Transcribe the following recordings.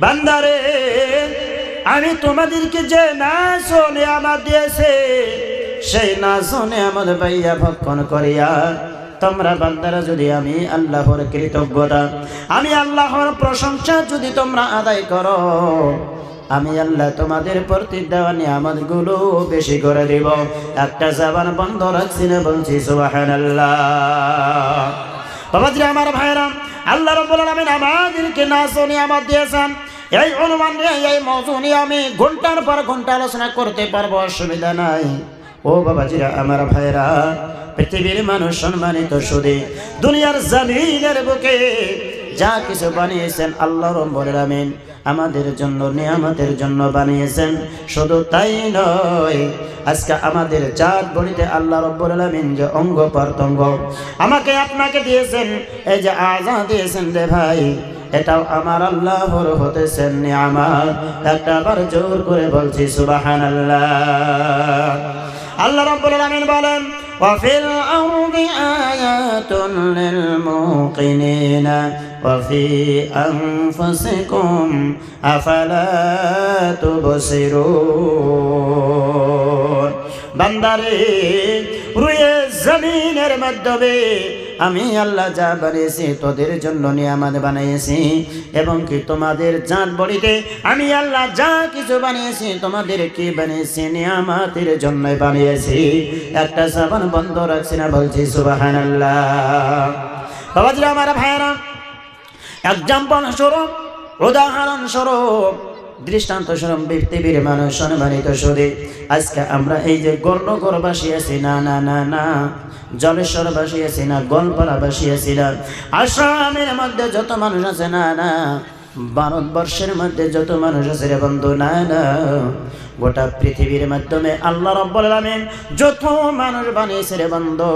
বান্দারে, আমি তোমাদেরকে যে নাজ ও নিয়ামত দিয়েছে সেই নাজ ও নিয়ামত পাইয়া ভক্ষণ করিয়া তোমরা বান্দারা যদি আমি আল্লাহর কৃতজ্ঞতা, আমি আল্লাহর প্রশংসা যদি তোমরা আদায় করো, আমি আল্লাহ তোমাদের প্রতি দেওয়া নিয়ামত গুলো বেশি করে দিব। একটা জবান বন্ধ রাখছি না, বলছি সুবহানাল্লাহ। বাবাজি আমার ভাইরা, আল্লাহ রাব্বুল আলামিন আমাদেরকে নাজ ও নিয়ামত দিয়েছেন। এই অনুমান নিয়ে এই মওযু নিয়ে আমি ঘন্টার পর ঘন্টা আলোচনা করতে পারবো, অসুবিধা নাই। ও বাবাজিরা আমার ভাইরা, পৃথিবীর মানুষ সম্মানিত শুধু দুনিয়ার জমিনের বুকে যা কিছু বানিয়েছেন আল্লাহ রাব্বুল আলামিন আমাদের জন্য নিয়ামতের জন্য বানিয়েছেন। শুধু তাই নয়, আজকে আমাদের চাঁদ বলিতে আল্লাহ রাব্বুল আলামিন যে অঙ্গ প্রত্যঙ্গ আমাকে আপনাকে দিয়েছেন, এই যে আযা দিয়েছেন রে ভাই, এটাও আমার আল্লাহর হতেছেন নিয়ামত। একটা বার জোর করে বলছি সুবহানাল্লাহ। আল্লাহ রাব্বুল আলামিন বলেন, ওয়াফিল আরদি আয়াতুন লিল মুকিনিনা ওয়াফি আনফুসিকুম আফালা তুবসিরুন। বান্দারে, রুয়ে জমিনের মাধ্যমে আমি আল্লাহ যা বানিয়েছি তোদের জন্য নিয়ামত বানিয়েছি, এবং কি তোমাদের জাত বড়িতে আমি আল্লাহ যা কিছু বানিয়েছি তোমাদের কি বানিয়েছি নিয়ামতের জন্য বানিয়েছি। একটা জবান বন্ধ রাখছি না, বলছি সুবহানাল্লাহ। বাবাজিরা আমার ভাইরা, এক্সাম্পল স্বরূপ, উদাহরণ স্বরূপ, দৃষ্টান্ত স্বরূপ পৃথিবীর মানুষ সম্মানিত শুধু আজকে আমরা এই যে গর্ণগর বাসিয়েছি না না না না, জলেশ্বর বাসিয়েছি না, গোলপাড়া বাসিয়েছি না, আসামের মধ্যে যত মানুষ আছে না না, ভারতবর্ষের মধ্যে যত মানুষ আছে রে বন্ধু না না, গোটা পৃথিবীর মাধ্যমে আল্লাহ রাব্বুল আলামিন যত মানুষ বানিয়েছে রে বন্ধু,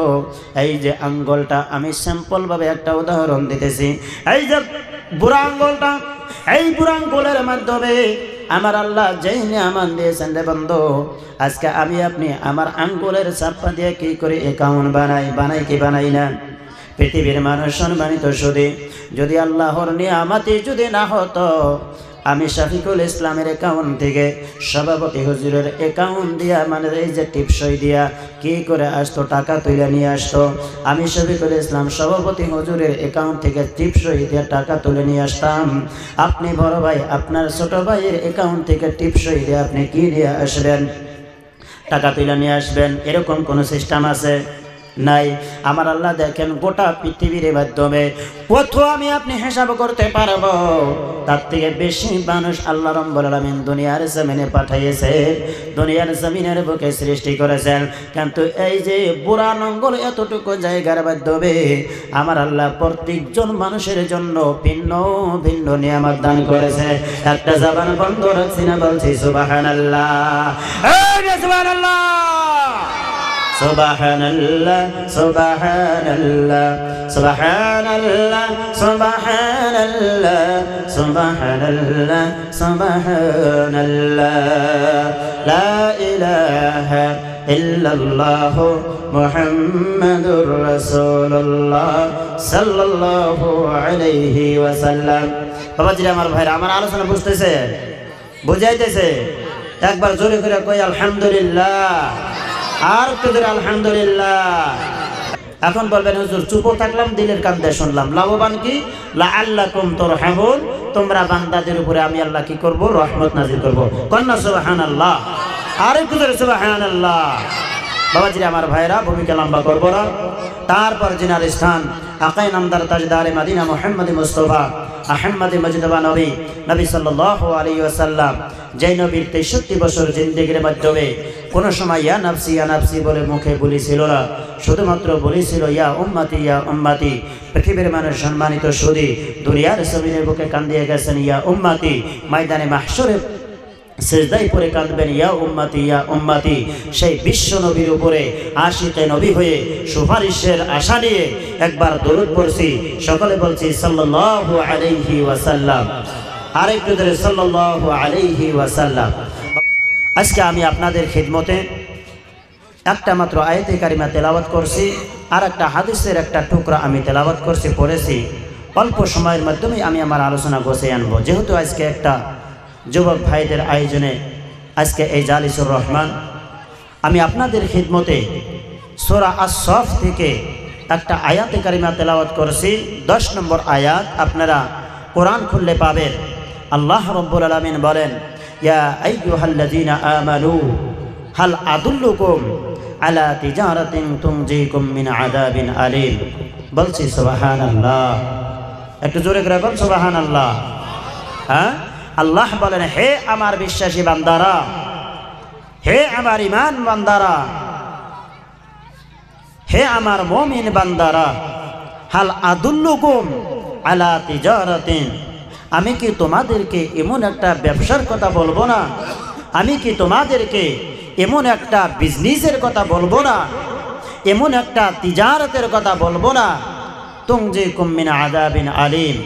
এই যে আঙ্গুলটা আমি স্যাম্পল ভাবে একটা উদাহরণ দিতেছি, এই যে বুড়া আঙ্গুলটা, এই বুড়া আঙ্গুলের মাধ্যমে আমার আল্লাহ যেই নিয়ামত দিয়েছেন রে বন্ধু, আজকে আমি আপনি আমার আঙ্গুলের চাপ্পা দিয়ে কি করে অ্যাকাউন্ট বানাই কি বানাই না? পৃথিবীর মানুষ সম্মানিত শুধু যদি আল্লাহর নিয়ামতি যদি না হতো, আমি শফিকুল ইসলামের অ্যাকাউন্ট থেকে সভাপতি হুজুরের অ্যাকাউন্ট দিয়া, মানে এই যে টিপসই দিয়া কি করে আসতো, টাকা তুলে নিয়ে আসতো, আমি শফিকুল ইসলাম সভাপতি হুজুরের অ্যাকাউন্ট থেকে টিপসই দিয়ে টাকা তুলে নিয়ে আসতাম। আপনি বড় ভাই আপনার ছোট ভাইয়ের অ্যাকাউন্ট থেকে টিপসই দিয়ে আপনি কি দিয়ে আসবেন? টাকা তুলে নিয়ে আসবেন। এরকম কোনো সিস্টেম আছে? নাই। আমার আল্লাহ দেখেন গোটা পৃথিবীর মাধ্যমে কত আমি আপনি হিসাব করতে পারবো, তার থেকে বেশি মানুষ আল্লাহ রাব্বুল আলামিন দুনিয়ার জমিনে পাঠিয়েছে, দুনিয়ার জমিনের বুকে সৃষ্টি করেছেন। কিন্তু এই যে বুড়া নঙ্গল এতটুকু জায়গার মাধ্যমে আমার আল্লাহ প্রত্যেকজন মানুষের জন্য ভিন্ন ভিন্ন নিয়ামত দান করেছে। একটা জবান বন্ধ রাখছি না, বলছি সুবহানাল্লাহ। সুবহানাল্লাহ, সুবহানাল্লাহ, সুবহানাল্লাহ, সুবহানাল্লাহ, সুবহানাল্লাহ, সুবহানাল্লাহ, সুবহানাল্লাহ, লা ইলাহা ইল্লাল্লাহ মুহাম্মাদুর রাসূলুল্লাহ সাল্লাল্লাহু আলাইহি ওয়াসাল্লাম। বাবাজিরা আমার ভাইরা, আমার আলোচনা বুঝতেছে, বুঝাইতেছে? একবার জোরে করে কই আলহামদুলিল্লাহ, আর তোদের আলহামদুলিল্লাহ। এখন বলবেন হুজুর চুপ থাকলাম, দিলের কান দিয়ে শুনলাম, লাভবান কি? লাআল্লাকুম তুরহামুন, তোমরা বান্দাদের উপরে আমি আল্লাহ কি করব? রহমত নাযিল করব। কন্না সুবহানাল্লাহ, আরে তোদের সুবহানাল্লাহ। বাবাজিরা আমার ভাইরা, ভূমিকা লম্বা করব না। তারপর জিনার স্থান আকাই নামদার তাজদারে মদিনা মুহাম্মদ মুস্তাফা আহমদ মজদবা নবী সাল্লাল্লাহু আলাইহি ওয়াসাল্লাম, যেই নবীর 63 বছর জিন্দেগির মাধ্যমে কোন সময় ইয়া নাফসি বলে মুখে বলেছিল না, শুধুমাত্র বলেছিল ইয়া উম্মতি ইয়া উম্মতি। পৃথিবীর মানুষ সম্মানিত শুধু দুনিয়ার জমিনের বুকে কান্দিয়ে গেছেন ইয়া উম্মতি, ময়দানে মাহশরে সিজদায় পড়ে কাঁদবেন ইয়া উম্মতি ইয়া উম্মতি। সেই বিশ্ব নবীর উপরে আশিকে নবী হয়ে সুপারিশের আশা নিয়ে একবার দরুদ পড়ছি, সকলে বলছি সাল্লাল্লাহু আলাইহি ওয়াসাল্লাম। আরেকটু ধরে সাল্লাল্লাহু আলাইহি ওয়াসাল্লাম। আজকে আমি আপনাদের খিদমতে একটা মাত্র আয়াতে কারিমা তেলাওয়াত করছি, আর একটা হাদিসের একটা টুকরা আমি তেলাওয়াত করছি, পড়েছি। অল্প সময়ের মাধ্যমে আমি আমার আলোচনা গোছাই আনবো। যেহেতু আজকে একটা যুবক ভাইদের আয়োজনে আজকে এই জালিসুর রহমান, আমি আপনাদের খিদমতে সূরা আস-সফ থেকে একটা আয়াতে কারিমা তেলাওয়াত করেছি। 10 নম্বর আয়াত আপনারা কোরআন খুললে পাবেন। আল্লাহ রাব্বুল আলামিন বলেন, ইয়া আইয়ুহাল্লাযীনা আমানু হাল আদুল্লুকুম আলা তিজারাতিন তুনজিকুম মিন আযাবিন আলীম। বলছি সুবহানাল্লাহ, একটু জোরে করে বল সুবহানাল্লাহ। হ্যাঁ, আল্লাহ বলেন, হে আমার বিশ্বাসী বান্দারা, হে আমার ঈমান বান্দারা, হে আমার মুমিন বান্দারা, হাল আদুল্লুকুম আলা তিজারাতিন, আমি কি তোমাদেরকে এমন একটা ব্যবসার কথা বলবো না? আমি কি তোমাদেরকে এমন একটা বিজনেসের কথা বলবো না? এমন একটা তিজারতের কথা বলবো না? তুনজিকুম মিন আযাবিন আলীম,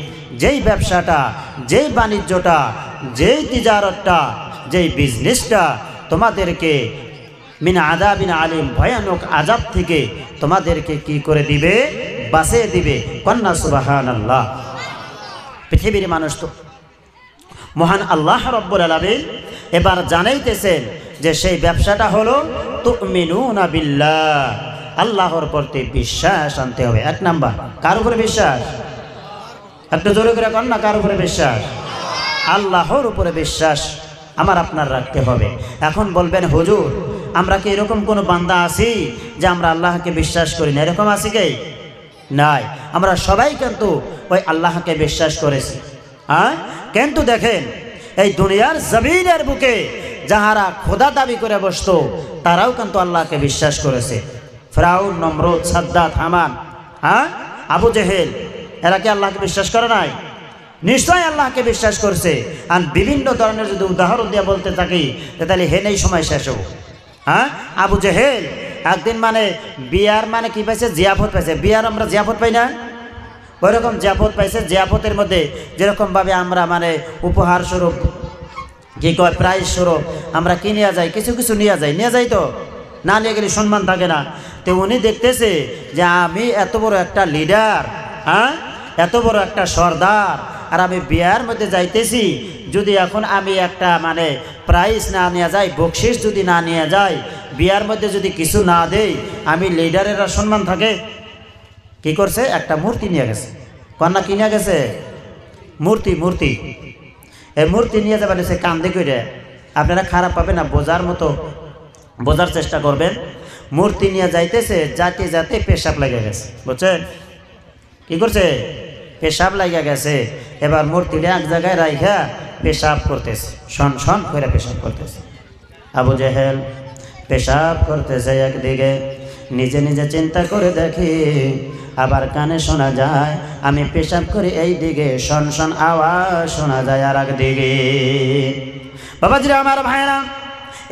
যেই ব্যবসাটা, যেই বাণিজ্যটা, যেই তিজারতটা, যেই বিজনেসটা তোমাদেরকে মিন আযাবিন আলীম, ভয়ানক আযাব থেকে তোমাদেরকে কি করে দিবে? বাঁচিয়ে দিবে। কন্যা সুবহানাল্লাহ। পৃথিবীর মানুষ তো মহান আল্লাহ রাব্বুল আলামিন এবার জানাইতেছেন যে সেই ব্যবসাটা হলো তুমিনুনা বিল্লাহ, আল্লাহর প্রতি বিশ্বাস আনতে হবে। 1 নাম্বার, কার উপরে বিশ্বাস? একটু জোরে করে কর না, কার উপরে বিশ্বাস? আল্লাহর উপরে বিশ্বাস আমার আপনার রাখতে হবে। এখন বলবেন, হুজুর আমরা কি এরকম কোনো বান্দা আছি যে আমরা আল্লাহকে বিশ্বাস করি না? এরকম আছি কি? নাই। আমরা সবাই কিন্তু ওই আল্লাহকে বিশ্বাস করেছি। হ্যাঁ, কিন্তু দেখেন এই দুনিয়ার জমিনের বুকে যাহারা খোদা দাবি করে বসতো তারাও কিন্তু আল্লাহকে বিশ্বাস করেছে। ফিরাউন, নমরুদ, সাদ্দাত, হামান, হ্যাঁ, আবু জেহেল, এরা কি আল্লাহকে বিশ্বাস করে নাই? নিশ্চয় আল্লাহকে বিশ্বাস করছে। আর বিভিন্ন ধরনের যদি উদাহরণ দিয়ে বলতে থাকি তাহলে হেনেই সময় শেষ হবো। হ্যাঁ, আবু জেহেল একদিন মানে বিয়ার মানে কি পাইছে? জিয়াফত পাইছে। বিয়ার আমরা জিয়াফত পাই না? ওইরকম জিয়াফত পাইছে। জিয়াফতের মধ্যে যেরকমভাবে আমরা মানে উপহার স্বরূপ কি কয়, প্রাইজ স্বরূপ আমরা কি নিয়ে যাই? কিছু কিছু নিয়ে যাই তো, না নিয়ে গেলে সম্মান থাকে না। তো উনি দেখতেছে যে আমি এত বড় একটা লিডার, হ্যাঁ, এত বড় একটা সর্দার, আর আমি বিয়ার মধ্যে যাইতেছি, যদি এখন আমি একটা মানে প্রাইজ না নিয়ে যাই, বকশিস যদি না নিয়ে যাই, বিয়ার মধ্যে যদি কিছু না দেই, আমি লিডারের সম্মান থাকে? কি করছে? একটা মূর্তি নিয়ে গেছে। কন্যা কি নিয়ে গেছে? মূর্তি। এই মূর্তি নিয়ে যাবেন, সে কান্দে করে। আপনারা খারাপ পাবেন না, বোঝার চেষ্টা করবেন। মূর্তি নিয়ে যাইতেছে, যাতে পেশাব লেগে গেছে। বুঝছেন কি করছে? পেশাব লাগিয়া গেছে। এবার মূর্তিটা এক জায়গায় রাইখা পেশাব করতেছে, শন করে পেশাব করতেছে। আবু জেহেল পেশাব করতেছে একদিকে, নিজে নিজে চিন্তা করে দেখি, আবার কানে শোনা যায় আমি পেশাব করি এই দিকে, শন আওয়াজ শোনা যায় আর একদিকে। বাবাজিরা, আমার ভাইরা,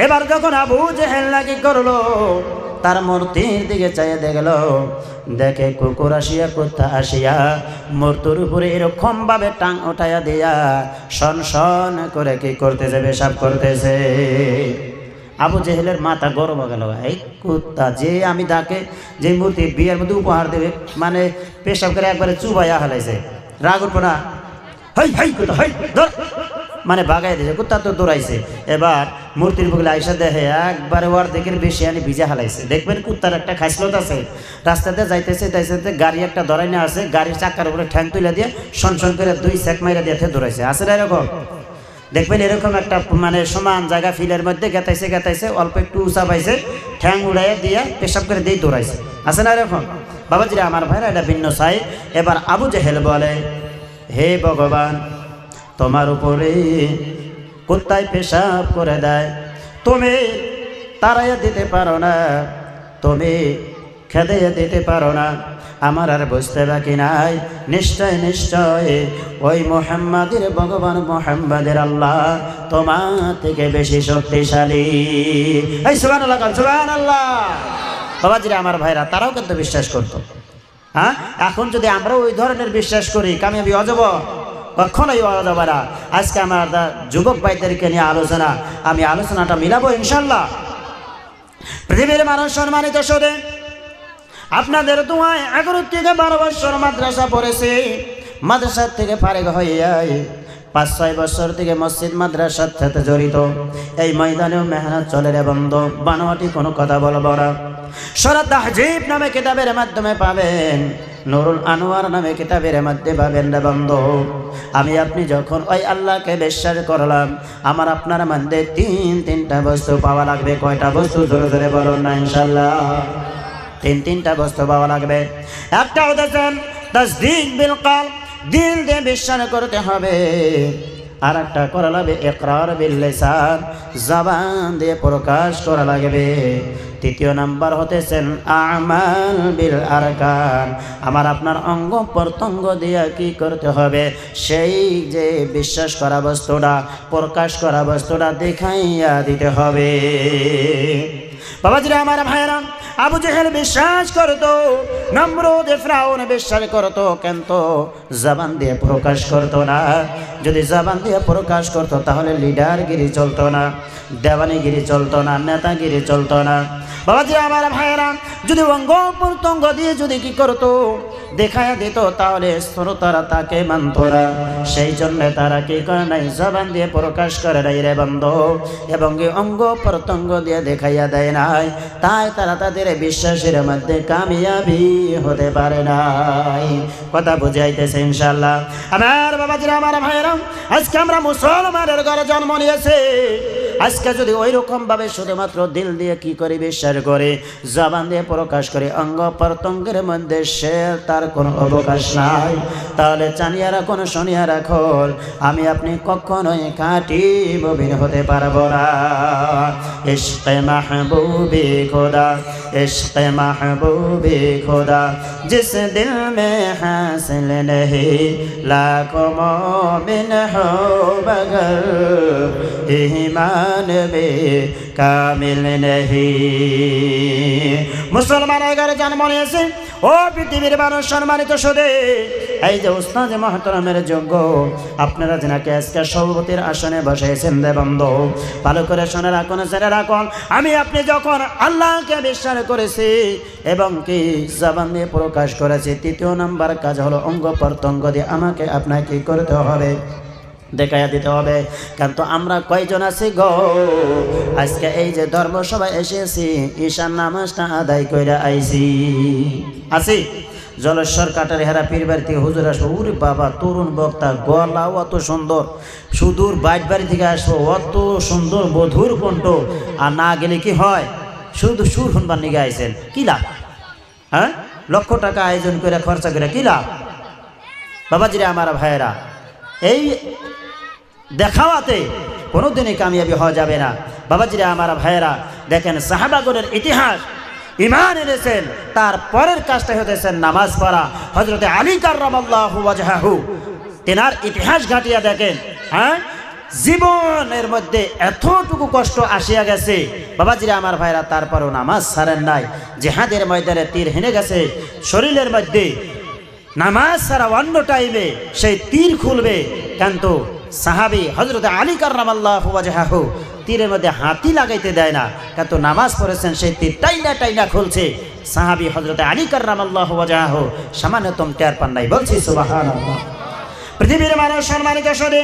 এবার যখন আবু জেহেল নাকি করলো, তার মূর্তির দিকে চাইয়ে দেখলো, দেখে কুকুর আসিয়া, কুত্তা আসিয়া মূর্তির উপরে এরকম ভাবে টাং উঠাইয়া দিয়া শন করে কি করতেছে? পেশাব করতেছে। আবু জেহেলের মাথা গরম হয়ে গেল। এই কুত্তা যে আমি তাকে যে মূর্তি বিয়ের মধ্যে উপহার দেবে মানে পেশাব করে একবারে চুবাইয়া হালাইছে। রাগ উঠবো না? মানে বাগাই দিয়েছে। কুত্তা তো দৌড়াইছে। এবার মূর্তির বুকলে আইসা দেখে একবারে ওর দিকের বেশি আনি ভিজা হালাইছে। দেখবেন কুত্তার একটা খাইসলত আছে, রাস্তাতে যাইতেছে গাড়ি একটা ধরাই না আছে, গাড়ির চাকার উপরে ঠ্যাং তুলে দিয়ে শন করে 2 সেক মাইরা দিয়ে দৌড়াইছে। আছে না এরকম? দেখবেন এরকম একটা মানে সমান জায়গা ফিলের মধ্যে গেতাইছে, অল্প একটু উঁচা পাইছে, ঠ্যাং উড়াইয়া দিয়ে পেশাব করে দিয়ে দৌড়াইছে। আছে না এরকম? বাবাজিরা, আমার ভাইরা, এটা ভিন্ন সাই। এবার আবু জেহেল বলে, হে ভগবান, তোমার উপরে কুত্তায় পেশাব করে দেয়, তুমি তাড়াইয়া দিতে পারো না, তুমি খেদাইয়া দিতে পারো না, আমার আর বুঝতে বাকি নাই। নিশ্চয় ওই মুহাম্মাদের ভগবান, মুহাম্মাদের আল্লাহ তোমার থেকে বেশি শক্তিশালী। এই সুবহানাল্লাহ, সুবহানাল্লাহ। বাবাজিরা, আমার ভাইরা, তারাও কিন্তু বিশ্বাস করতো। হ্যাঁ, এখন যদি আমরা ওই ধরনের বিশ্বাস করি, কামিয়াবি হয়ে যাব? কখনোই হওয়া যাবে না। আজকে আমার যুবক ভাইদেরকে নিয়ে আমি আলোচনাটা মিলাবো ইনশাল্লাহ। পৃথিবীর মানুষ সম্মানিত শুধু আপনাদের দোয়ায় 11 থেকে 12 বছর মাদ্রাসা পড়েছে, মাদ্রাসা থেকে ফারিগ হয়ে যায় 5-6 বছর থেকে মসজিদ মাদ্রাসার সাথে জড়িত। এই ময়দানেও মেহনত চলে রে বন্ধু, বানোয়াটি কোনো কথা বলবো না। সূরা তাহজিব নামে কিতাবের মাধ্যমে পাবেন, নুরুল আনোয়ার নামে কিতাবের মধ্যে পাবেন রে বন্ধু। আমি আপনি যখন ওই আল্লাহকে বিশ্বাস করলাম, আমার আপনার মধ্যে তিনটা বস্তু পাওয়া লাগবে। কয়টা বস্তু? জোরে জোরে বলুন না ইনশাআল্লাহ। তিনটা বস্তু পাওয়া লাগবে। একটা হচ্ছে তাসদীক বিল কলব, দিল দিয়ে বিশ্বাস করতে হবে। আর একটা করা লাগবে ইকরার বিল লিসান, জবান দিয়ে প্রকাশ করা লাগবে। তৃতীয় নাম্বার হতেছেন আমাল বিল আরকান, আমার আপনার অঙ্গ প্রত্যঙ্গ দিয়ে কি করতে হবে? সেই যে বিশ্বাস করা বস্তুটা, প্রকাশ করা বস্তুটা দেখাইয়া দিতে হবে। বাবাজিরা আমার ভাইরা, আবু জেহেল বিশ্বাস করতো, নমরুদ ফিরাউন বিশ্বাস করতো, কিন্তু জবান দিয়ে প্রকাশ করতো না। যদি জবান দিয়ে প্রকাশ করতো তাহলে লিডারগিরি চলতো না, দেওয়ানিগিরি চলতো না, নেতাগিরি চলতো না। বাবাজি আমার ভাইয়েরা, যদি অঙ্গ প্রত্যঙ্গ দিয়ে যদি কি করতো, দেখায় দিত, তাহলে শ্রোতারা তাকে মানত না। সেই জন্য তারা কি করে নাই? জবান দিয়ে প্রকাশ করে নাই রে বন্ধু, এবং অঙ্গ প্রত্যঙ্গ দিয়ে দেখাইয়া দেয় নাই। তাই তারা তাদের বিশ্বাসের মধ্যে কামিয়াবি হতে পারে নাই। কথা বুঝাইতেছে ইনশাআল্লাহ। আমার বাবাজিরা আমার ভাইয়েরা, আজকে আমরা মুসলমানের ঘরে জন্ম নিয়েছে। আজকে যদি ওই রকম ভাবে শুধুমাত্র দিল দিয়ে কি করে বিশ্বাস করে, জবান দিয়ে প্রকাশ করে, অঙ্গ প্রত্যঙ্গের মধ্যে সে তার কোনো অবকাশ নাই, তাহলে জানিয়া রাখুন, শুনিয়া রাখুন, আমি আপনি কখনোই খাঁটি মুমিন হতে পারবো না। ইশকে মাহবুবে খোদা, ইশকে মাহবুবে খোদা, জিস দিল মে হাসিল নহি, লাখো মুমিন হো মगर ईमान में कामिल नहीं। মুসলমানের ঘরে জন্ম নিয়েছে ও পৃথিবীর মানুষ সম্মানিত শুধু এই যে উস্তাদ মহতরমের যোগ্য, আপনারা যেনাকে আজকে সভাপতির আসনে বসেছেন রে বন্ধু, ভালো করে শুনে রাখুন, জেনে রাখুন, আমি আপনি যখন আল্লাহকে বিশ্বাস করেছি এবং কি জবান দিয়ে প্রকাশ করেছি, তৃতীয় নাম্বার কাজ হলো অঙ্গ প্রত্যঙ্গ দিয়ে আমাকে আপনাকে কি করতে হবে? দেখাইয়া দিতে হবে। কিন্তু আমরা কয়জন আছি গো আজকে এই যে ধর্মসভায় এসেছি, ঈশান নামাজটা আদায় কইরা আইছি, আছি জলেশ্বর কাটার হেরা পীর বাড়ি থেকে হুজুর আসবো, ওরে বাবা তরুণ বক্তা, গলাও অত সুন্দর, সুদূর বাইট বাড়ি থেকে আসবো, অত সুন্দর মধুর কণ্ঠ, আর না গেলে কি হয়? শুধু সুর শুনবার নিগে আইছেন, কি লাভ? হ্যাঁ, লক্ষ টাকা আয়োজন করে খরচা করে কি লাভ? বাবাজিরা আমার ভাইয়েরা, এই দেখাওয়াতে কোনোদিনই কামিয়াবি হওয়া যাবে না। বাবাজিরা আমার ভাইয়েরা, দেখেন সাহাবাগণের ইতিহাস, ঈমান এনেছেন, তার পরের কাজটা হতেছেন নামাজ পড়া। হযরতে আলী কাররামাল্লাহু ওয়াজহাহু, তেনার ইতিহাস ঘাটিয়া দেখেন, হ্যাঁ, জীবনের মধ্যে এতটুকু কষ্ট আসিয়া গেছে বাবাজিরা আমার ভাইরা, তারপরও নামাজ ছাড়েন নাই। জিহাদের ময়দানে তীর হেনে গেছে শরীরের মধ্যে, নামাজ ছাড়া অন্য টাইমে সেই তীর খুলবে, কিন্তু সাহাবী হযরতে আলী কাররামাল্লাহু ওয়াজহাহু তীরের মধ্যে হাতি লাগাইতে দেয় না, কিন্তু নামাজ পড়েছেন, সেই তীর টাইনা টাইনা খুলছে। সাহাবী হযরতে আলী কাররামাল্লাহু ওয়াজহাহু সামান্যতম টের পান নাই, বলছি সুবহানাল্লাহ। পৃথিবীর মানুষ সম্মানিত শুনে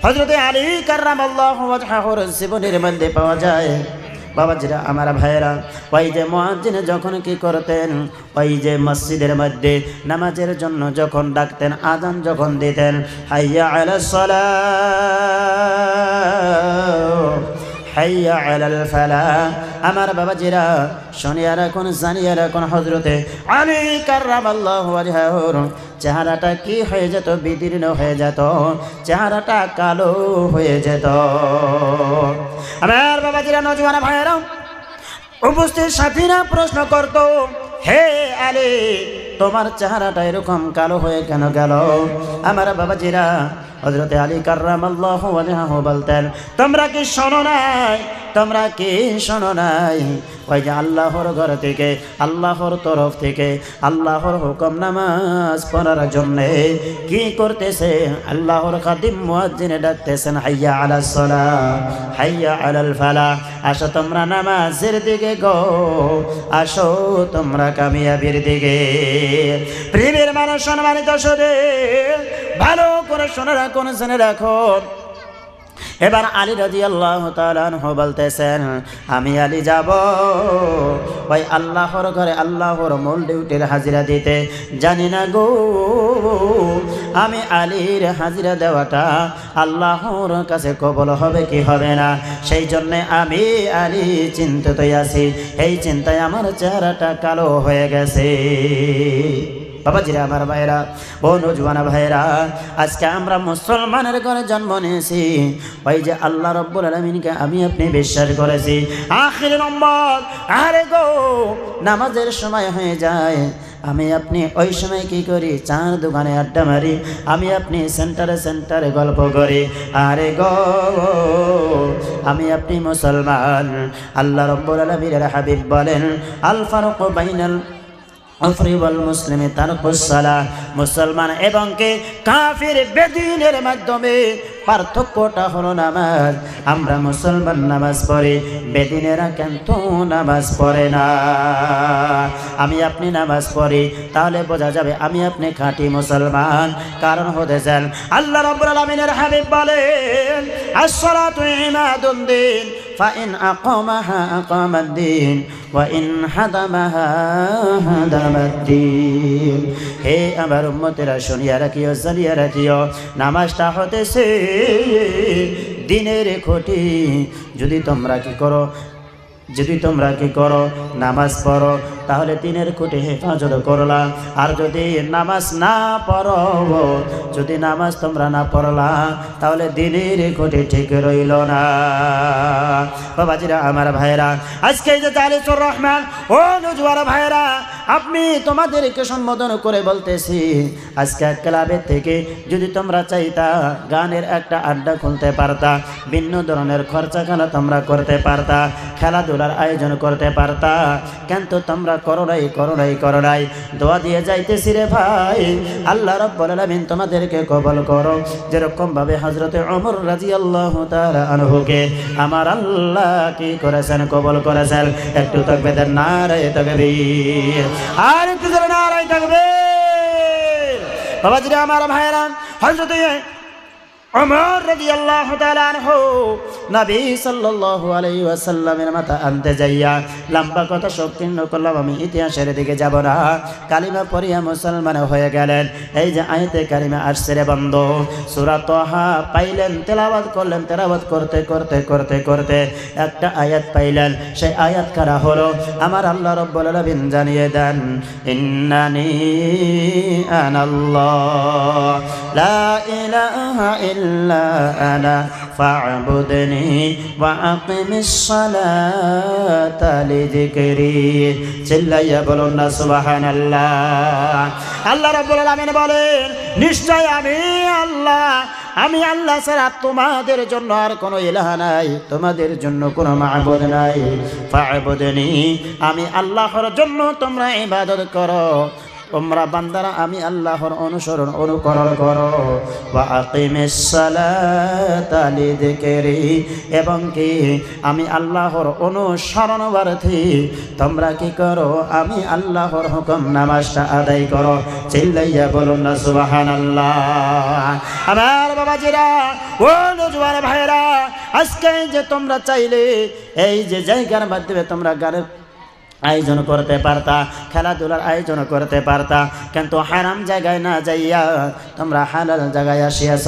হযরতে আলী কাররামাল্লাহু ওয়াজহাহুর জীবনের মধ্যে পাওয়া যায়। বাবাজিরা আমার ভাইয়েরা, ওই যে মুয়াজ্জিন যখন কি করতেন, ওই যে মসজিদের মধ্যে নামাজের জন্য যখন ডাকতেন, আযান যখন দিতেন, হাইয়া আলাস সালাহ, হাইয়া আলাল ফালাহ, আমার বাবাজিরা শুনিয়া রাখুন, জানিয়া রাখুন, হযরতে আলী কাররামাল্লাহু ওয়াজহাহুর চেহারাটা কি হয়ে যেত? বিদীর্ণ হয়ে যেত, চেহারাটা কালো হয়ে যেত। আমার বাবাজিরা, নওজওয়ান ভাইয়েরা, উপস্থিত সাথীরা প্রশ্ন করত, হে আলী, তোমার চেহারাটা এরকম কালো হয়ে কেন গেল? আমার বাবাজিরা হযরতে আলী কাররামাল্লাহু ওয়াজহাহু বলতেন, তোমরা কি শোনো নাই, তোমরা কি শোনো নাই, ওই যে আল্লাহর ঘর থেকে, আল্লাহর তরফ থেকে আল্লাহর হুকুম নামাজ পড়ার জন্যে কি করতেছে, আল্লাহর খাদিম মুয়াজ্জিন ডাকতেছেন, হাইয়া আলাস সালাহ, হাইয়া আলাল ফালাহ, আসো তোমরা নামাজের দিকে গো, আসো তোমরা কামিয়াবির দিকে। প্রেমের মানুষ সম্মানিত শুধু ভালো করে শুনে রাখুন, শুনে রাখুন। এবার আলী রাদিয়াল্লাহু তাআলা আনহু বলতেছেন, আমি আলী যাব ওই আল্লাহর ঘরে আল্লাহর মূল ডিউটির হাজিরা দিতে, জানি না গো আমি আলীর হাজিরা দেওয়াটা আল্লাহর কাছে কবুল হবে কি হবে না। সেই জন্যে আমি আলী চিন্তিত আছি, এই চিন্তায় আমার চেহারাটা কালো হয়ে গেছে। বাবাজিরা, আমার ভাইরা, বোন জওয়ানা ভাইরা, আজকে আমরা মুসলমানের ঘরে জন্ম নিয়েছি, ওই যে আল্লাহ রাব্বুল আলামিনকে আমি আপনি বিশ্বাস করেছি। আখির নম্বর, আরে গো নামাজের সময় হয়ে যায়, আমি আপনি ওই সময় কি করি, চার দোকানে আড্ডা মারি, আমি আপনি সেন্টারে সেন্টারে গল্প করি। আরে গো আমি আপনি মুসলমান, আল্লাহ রাব্বুল আলামিনের হাবিব বলেন, আল ফারুকু বাইনাল কুফরি ওয়াল মুসলিমি তারকুস সালাহ, মুসলমান এবং কে কাফির বেদিনের মাধ্যমে পার্থক্যটা হলো নামাজ। আমরা মুসলমান নামাজ পড়ি, বেদিনেরা কিন্তু নামাজ পড়ে না। আমি আপনি নামাজ পড়ি, তাহলে বোঝা যাবে আমি আপনি খাঁটি মুসলমান। কারণ হতে চান আল্লাহ রাব্বুল আলামিনের হাবিব বলেন, আস-সালাতু ইমাদুদ দ্বীন ফাইন আকামাহা আকামাদ-দ্বীন ওয়া ইন হাদামাহা হাদামাদ-দ্বীন। হে আমার উম্মতেরা, শুনিয়া রাখিও, জানিয়া রাখিও, নামাজটা হতেছে দিনের খুঁটি। যদি তোমরা কি করো, যদি তোমরা কি করো, নামাজ পড়ো, তাহলে দিনের খুঁটি হেফাজত করলা। আর যদি নামাজ না পড়ো, যদি নামাজ তোমরা না পড়লা, তাহলে দিনের খুঁটি ঠিক রইল না। বাবাজিরা, আমার ভাইরা, আজকে যে জালিসুর রহমান ও নজওয়ারা ভাইরা, আপনি তোমাদেরকে সম্বোধন করে বলতেছি, আজকে ক্লাবের থেকে যদি তোমরা চাইতা গানের একটা আড্ডা খুলতে পারতা, ভিন্ন ধরনের খরচাখানা তোমরা করতে পারতা, খেলাধুলার আয়োজন করতে পারতা, কিন্তু তোমরা করো নাই। দোয়া দিয়ে যাইতেছি রে ভাই, আল্লাহ রাব্বুল আলামিন তোমাদেরকে কবুল করো। যেরকম ভাবে হযরতে ওমর রাদিয়াল্লাহু তাআলা আনহুকে আমার আল্লাহ কি করেছেন, কবুল করেছেন। একটু তাকবীর, নারায়ে তাকবীর, আর একটু জোরে নারায়ে তাকবীর। বাবাজিরা, আমার ভাইরা, হযরতে ওমর রাদিয়াল্লাহু তাআলা আনহু নবী সাল্লাল্লাহু আলাইহি ওয়াসাল্লামের মাথা আনতে যাইয়া, লম্বা কথা সংকীর্ণ করলাম, আমি ইতিহাসের দিকে যাব না, কালিমা পড়িয়া মুসলমান হয়ে গেলেন। এই যে আয়াতে কারিমা আসছে রে বন্ধু, সূরা তাহা পাইলেন, তেলাওয়াত করলেন, তেলাওয়াত করতে করতে করতে করতে একটা আয়াত পাইলেন। সেই আয়াত কারা হলো, আমার আল্লাহ রাব্বুল আলামিন জানিয়ে দেন, ইন্নানি আনাল্লাহ লা ইলাহা ইল্লা আনা ফা'বুদনি ওয়া আকিমিস সালাতা লিযিকরি। চিল্লাইয়া বলুন না সুবহানাল্লাহ। আল্লাহ রাব্বুল আলামিন বলেন, নিশ্চয় আমি আল্লাহ ছাড়া তোমাদের জন্য আর কোনো ইলাহ নাই, তোমাদের জন্য কোনো মা'বুদ নাই। ফা'বুদনি, আমি আল্লাহর জন্য তোমরা ইবাদত করো, তোমরা বান্দারা আমি আল্লাহর অনুসরণ অনুকরণ করো। ওয়া আকিমিস সালাতা লিযিকরি, এবং কি আমি আল্লাহর অনুসরণার্থী তোমরা কি করো, আমি আল্লাহর হুকুম নামাজটা আদায় করো। চিল্লাইয়া বলুন না সুবহানাল্লাহ। আমার বাবাজিরা, ও নওজওয়ান ভাইরা, আজকে যে তোমরা চাইলে এই যে জায়গার মাধ্যমে তোমরা গানের আয়োজন করতে পারতা, খেলাধুলার আয়োজন করতে পারতা, কিন্তু হারাম জায়গায় না যাইয়া তোমরা হালাল জায়গায় আসিয়াছ।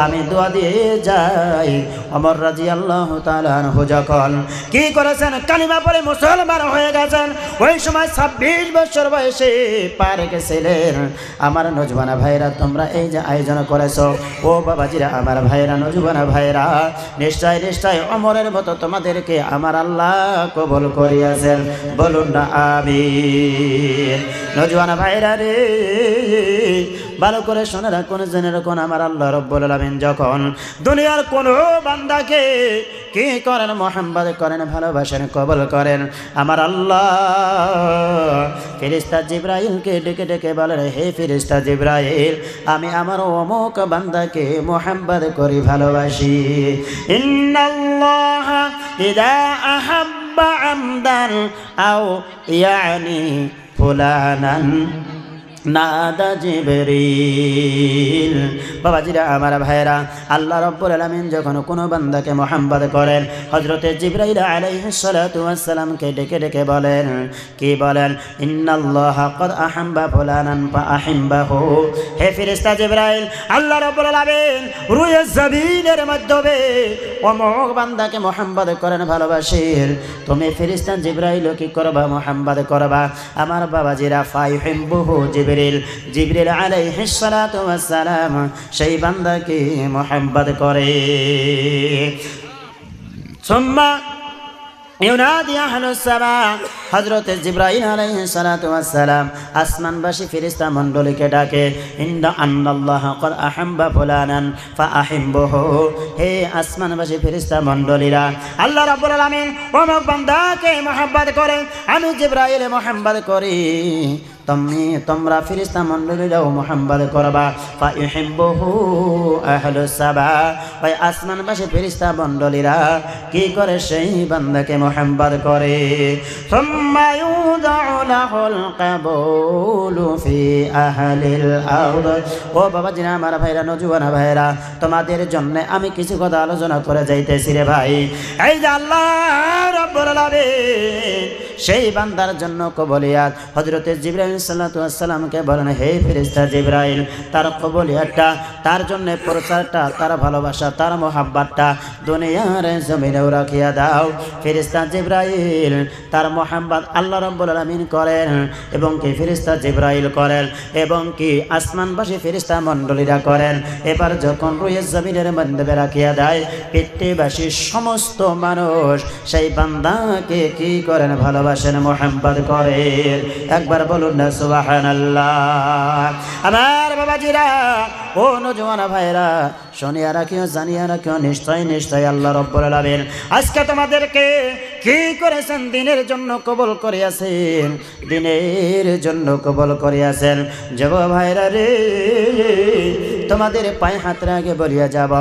আমি দোয়া দিয়ে যাই, ওমর রাদিয়াল্লাহু তাআলা আনহু যখন কি করেছেন, কালিমা পড়ে মুসলমান হয়ে গেছেন, ওই সময় 26 বছর বয়সে পার গেছিলেন। আমার নওজওয়ান ভাইরা, তোমরা এই যে আয়োজন করেছো, ও বাবাজিরা, আমার ভাইরা, নওজওয়ান ভাইরা, নিশ্চয় নিশ্চয় ওমরের মতো তোমাদেরকে আমার আল্লাহ কবুল করিয়াছেন। বলুন না আমিন। নওজওয়ান ভাইরা রে, ভালো করে শুনে রাখুন, জেনে রাখুন, আমার আল্লাহ রাব্বুল আলামিন যখন দুনিয়ার কোনো বান্দাকে কি করেন, মোহাম্মদ করেন, ভালোবাসেন, কবুল করেন, আমার আল্লাহ ফেরেশতা জিবরাইলকে ডেকে ডেকে বলেন, হে ফেরেশতা জিবরাইল, আমি আমার অমুক বান্দাকে মোহাম্মদ করি, ভালোবাসি। ইন্নাল্লাহ ইযা আহাব্বা আমদান আও ইয়ানি ফুলানান নাদা জিবরিল। বাবাজিরা, আমার ভাইরা, আল্লাহ রাব্বুল আলামিন যখন কোনো বান্দাকে মোহাম্মদ করেন, হযরতে জিবরাইল আলাইহিস সালাতু ওয়াস সালামকে ডেকে ডেকে বলেন, কি বলেন? ইন্নাল্লাহা ক্বাদ আহাব্বা ফুলানান ফাআহিব্বাহু। হে ফেরেশতা জিবরাইল, আল্লাহ রাব্বুল আলামিন রুয়ে জমিনের মাধ্যমে অমুক বান্দাকে মোহাম্মদ করেন, ভালোবাসেন। তুমি ফেরেশতা জিবরাইল কি করবা? মোহাম্মদ করবা। আমার বাবাজিরা, ফায়ুহিব্বুহু জিবরিল আলাইহিস সালাতু ওয়াস সালাম সেই বান্দাকে মোহাম্মদ করে। সুম্মা ইউনাদি আহলুস সামা, হযরত জিবরাইল আলাইহিস সালাতু ওয়াস সালাম আসমানবাসী ফেরেশতা মণ্ডলীকে ডাকে, ইন্না আন্নাল্লাহ ক্বাদ আহাব্বা ফুলানান ফাআহিব্বুহু। হে আসমানবাসী ফেরেশতা মণ্ডলীরা, আল্লাহ রাব্বুল আলামিন অমুক বান্দাকে মোহাম্মদ করে, আমি জিবরাইল মোহাম্মদ করি, তোমরা ফেরেশতা মণ্ডলীরাও মোহাম্মদ করবা। ফায়ুহিব্বুহু আহলুস সামা, ওই আসমানবাসী ফেরেশতা মণ্ডলীরা কি করে? সেই বান্দাকে মোহাম্মদ করে। সুম্মা ইউদাউ লাহুল কাবুলু ফি আহলিল আরদ। ও বাবাজিরা, আমার ভাইরা, নওজোয়ান ভাইরা, তোমাদের জন্য আমি কিছু কথা আলোচনা করে যাইতেছি রে ভাই। এই যে আল্লাহ রাব্বুল আলামিন সেই বান্দার জন্য কবুলিয়াত হযরতে জিবরাইল সাল্লাল্লাহু আলাইহি সাল্লামকে বলেন, হে ফেরেশতা জিবরাইল, তার কবুলিয়াতটা, তার জন্য প্রচারটা, তার ভালোবাসা, তার মোহাব্বতটা দুনিয়ার জমিনেও রাখিয়া দাও। ফেরেশতা জিবরাইল তার মোহাব্বত আল্লাহ রাব্বুল আলামিন করেন, এবং কি ফেরেশতা জিবরাইল করেন, এবং কি আসমানবাসী ফেরেশতা মণ্ডলীরা করেন। এবার যখন রুয়ে জমিনের মধ্যে রাখিয়া দেয়, পৃথিবীবাসী সমস্ত মানুষ সেই বান্দাকে কি করেন? ভালোবাসেন, মোহাম্মদ করেন। একবার বলুন না সুবহানাল্লাহ। আমার বাবাজিরা, ও নওজোয়ান ভাইরা, শুনিয়া রাখিও, জানিয়া রাখিও, নিশ্চয় নিশ্চয় আল্লাহ রাব্বুল আলামিন আজকে তোমাদেরকে কি করেছেন? দিনের জন্য কবুল করিয়াছেন, দিনের জন্য কবুল করিয়াছেন। যুব ভাইরা রে, তোমাদের পায়ে হাত রাখে বলিয়া যাব,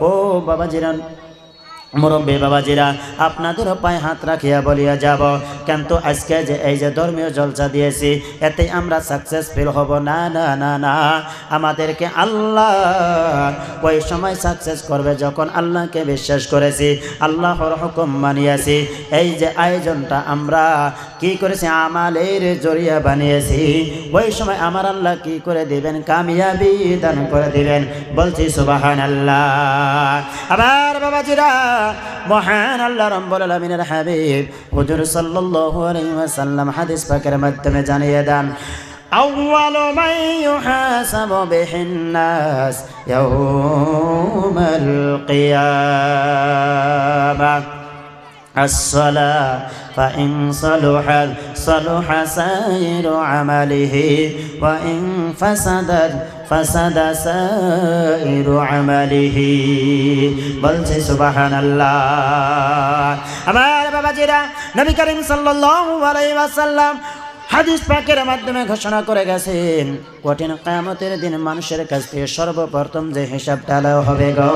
ও বাবাজিরা, মুরব্বী বাবাজিরা, আপনাদেরও পায়ে হাত রাখিয়া বলিয়া যাব, কিন্তু আজকে যে এই যে ধর্মীয় জলসা দিয়েছি, এতে আমরা সাকসেসফুল হব না, না, না, না। আমাদেরকে আল্লাহ ওই সময় সাকসেস করবে যখন আল্লাহকে বিশ্বাস করেছি, আল্লাহর হুকুম মানিয়েছি। এই যে আয়োজনটা আমরা কি করেছি? আমালের জরিয়া বানিয়েছি। ওই সময় আমার আল্লাহ কি করে দিবেন? কামিয়াবি দান করে দিবেন। বলছি সুবহানাল্লাহ। আবার বাবাজিরা, মহান আল্লাহ রাব্বুল আলামিনের হাবিব হুজুর সাল্লাল্লাহু আলাইহি ওয়াসাল্লাম হাদিস পাকের মাধ্যমে জানিয়ে দেন, আউয়ালু মান ইউহাসাবু বিহিন নাস ইয়াউমাল কিয়ামাহ الصلاة فإن صلحت صلح سائر عمله وإن فسدت فسد سائر عمله। বলছে সুবহানাল্লাহ। আমার বাবাজিরা, নবী করিম সাল্লাল্লাহু আলাইহি ওয়াসাল্লাম হাদিস পাকের মাধ্যমে ঘোষণা করে গেছেন, কঠিন কিয়ামতের দিন মানুষের কাছ থেকে সর্বপ্রথম যে হিসাবটা হবে গো,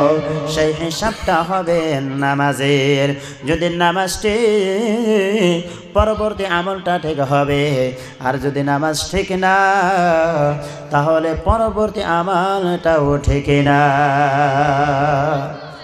সেই হিসাবটা হবে নামাজের। যদি নামাজটি পরবর্তী আমলটা ঠিক হবে, আর যদি নামাজ ঠিক না, তাহলে পরবর্তী আমলটাও ঠিক না।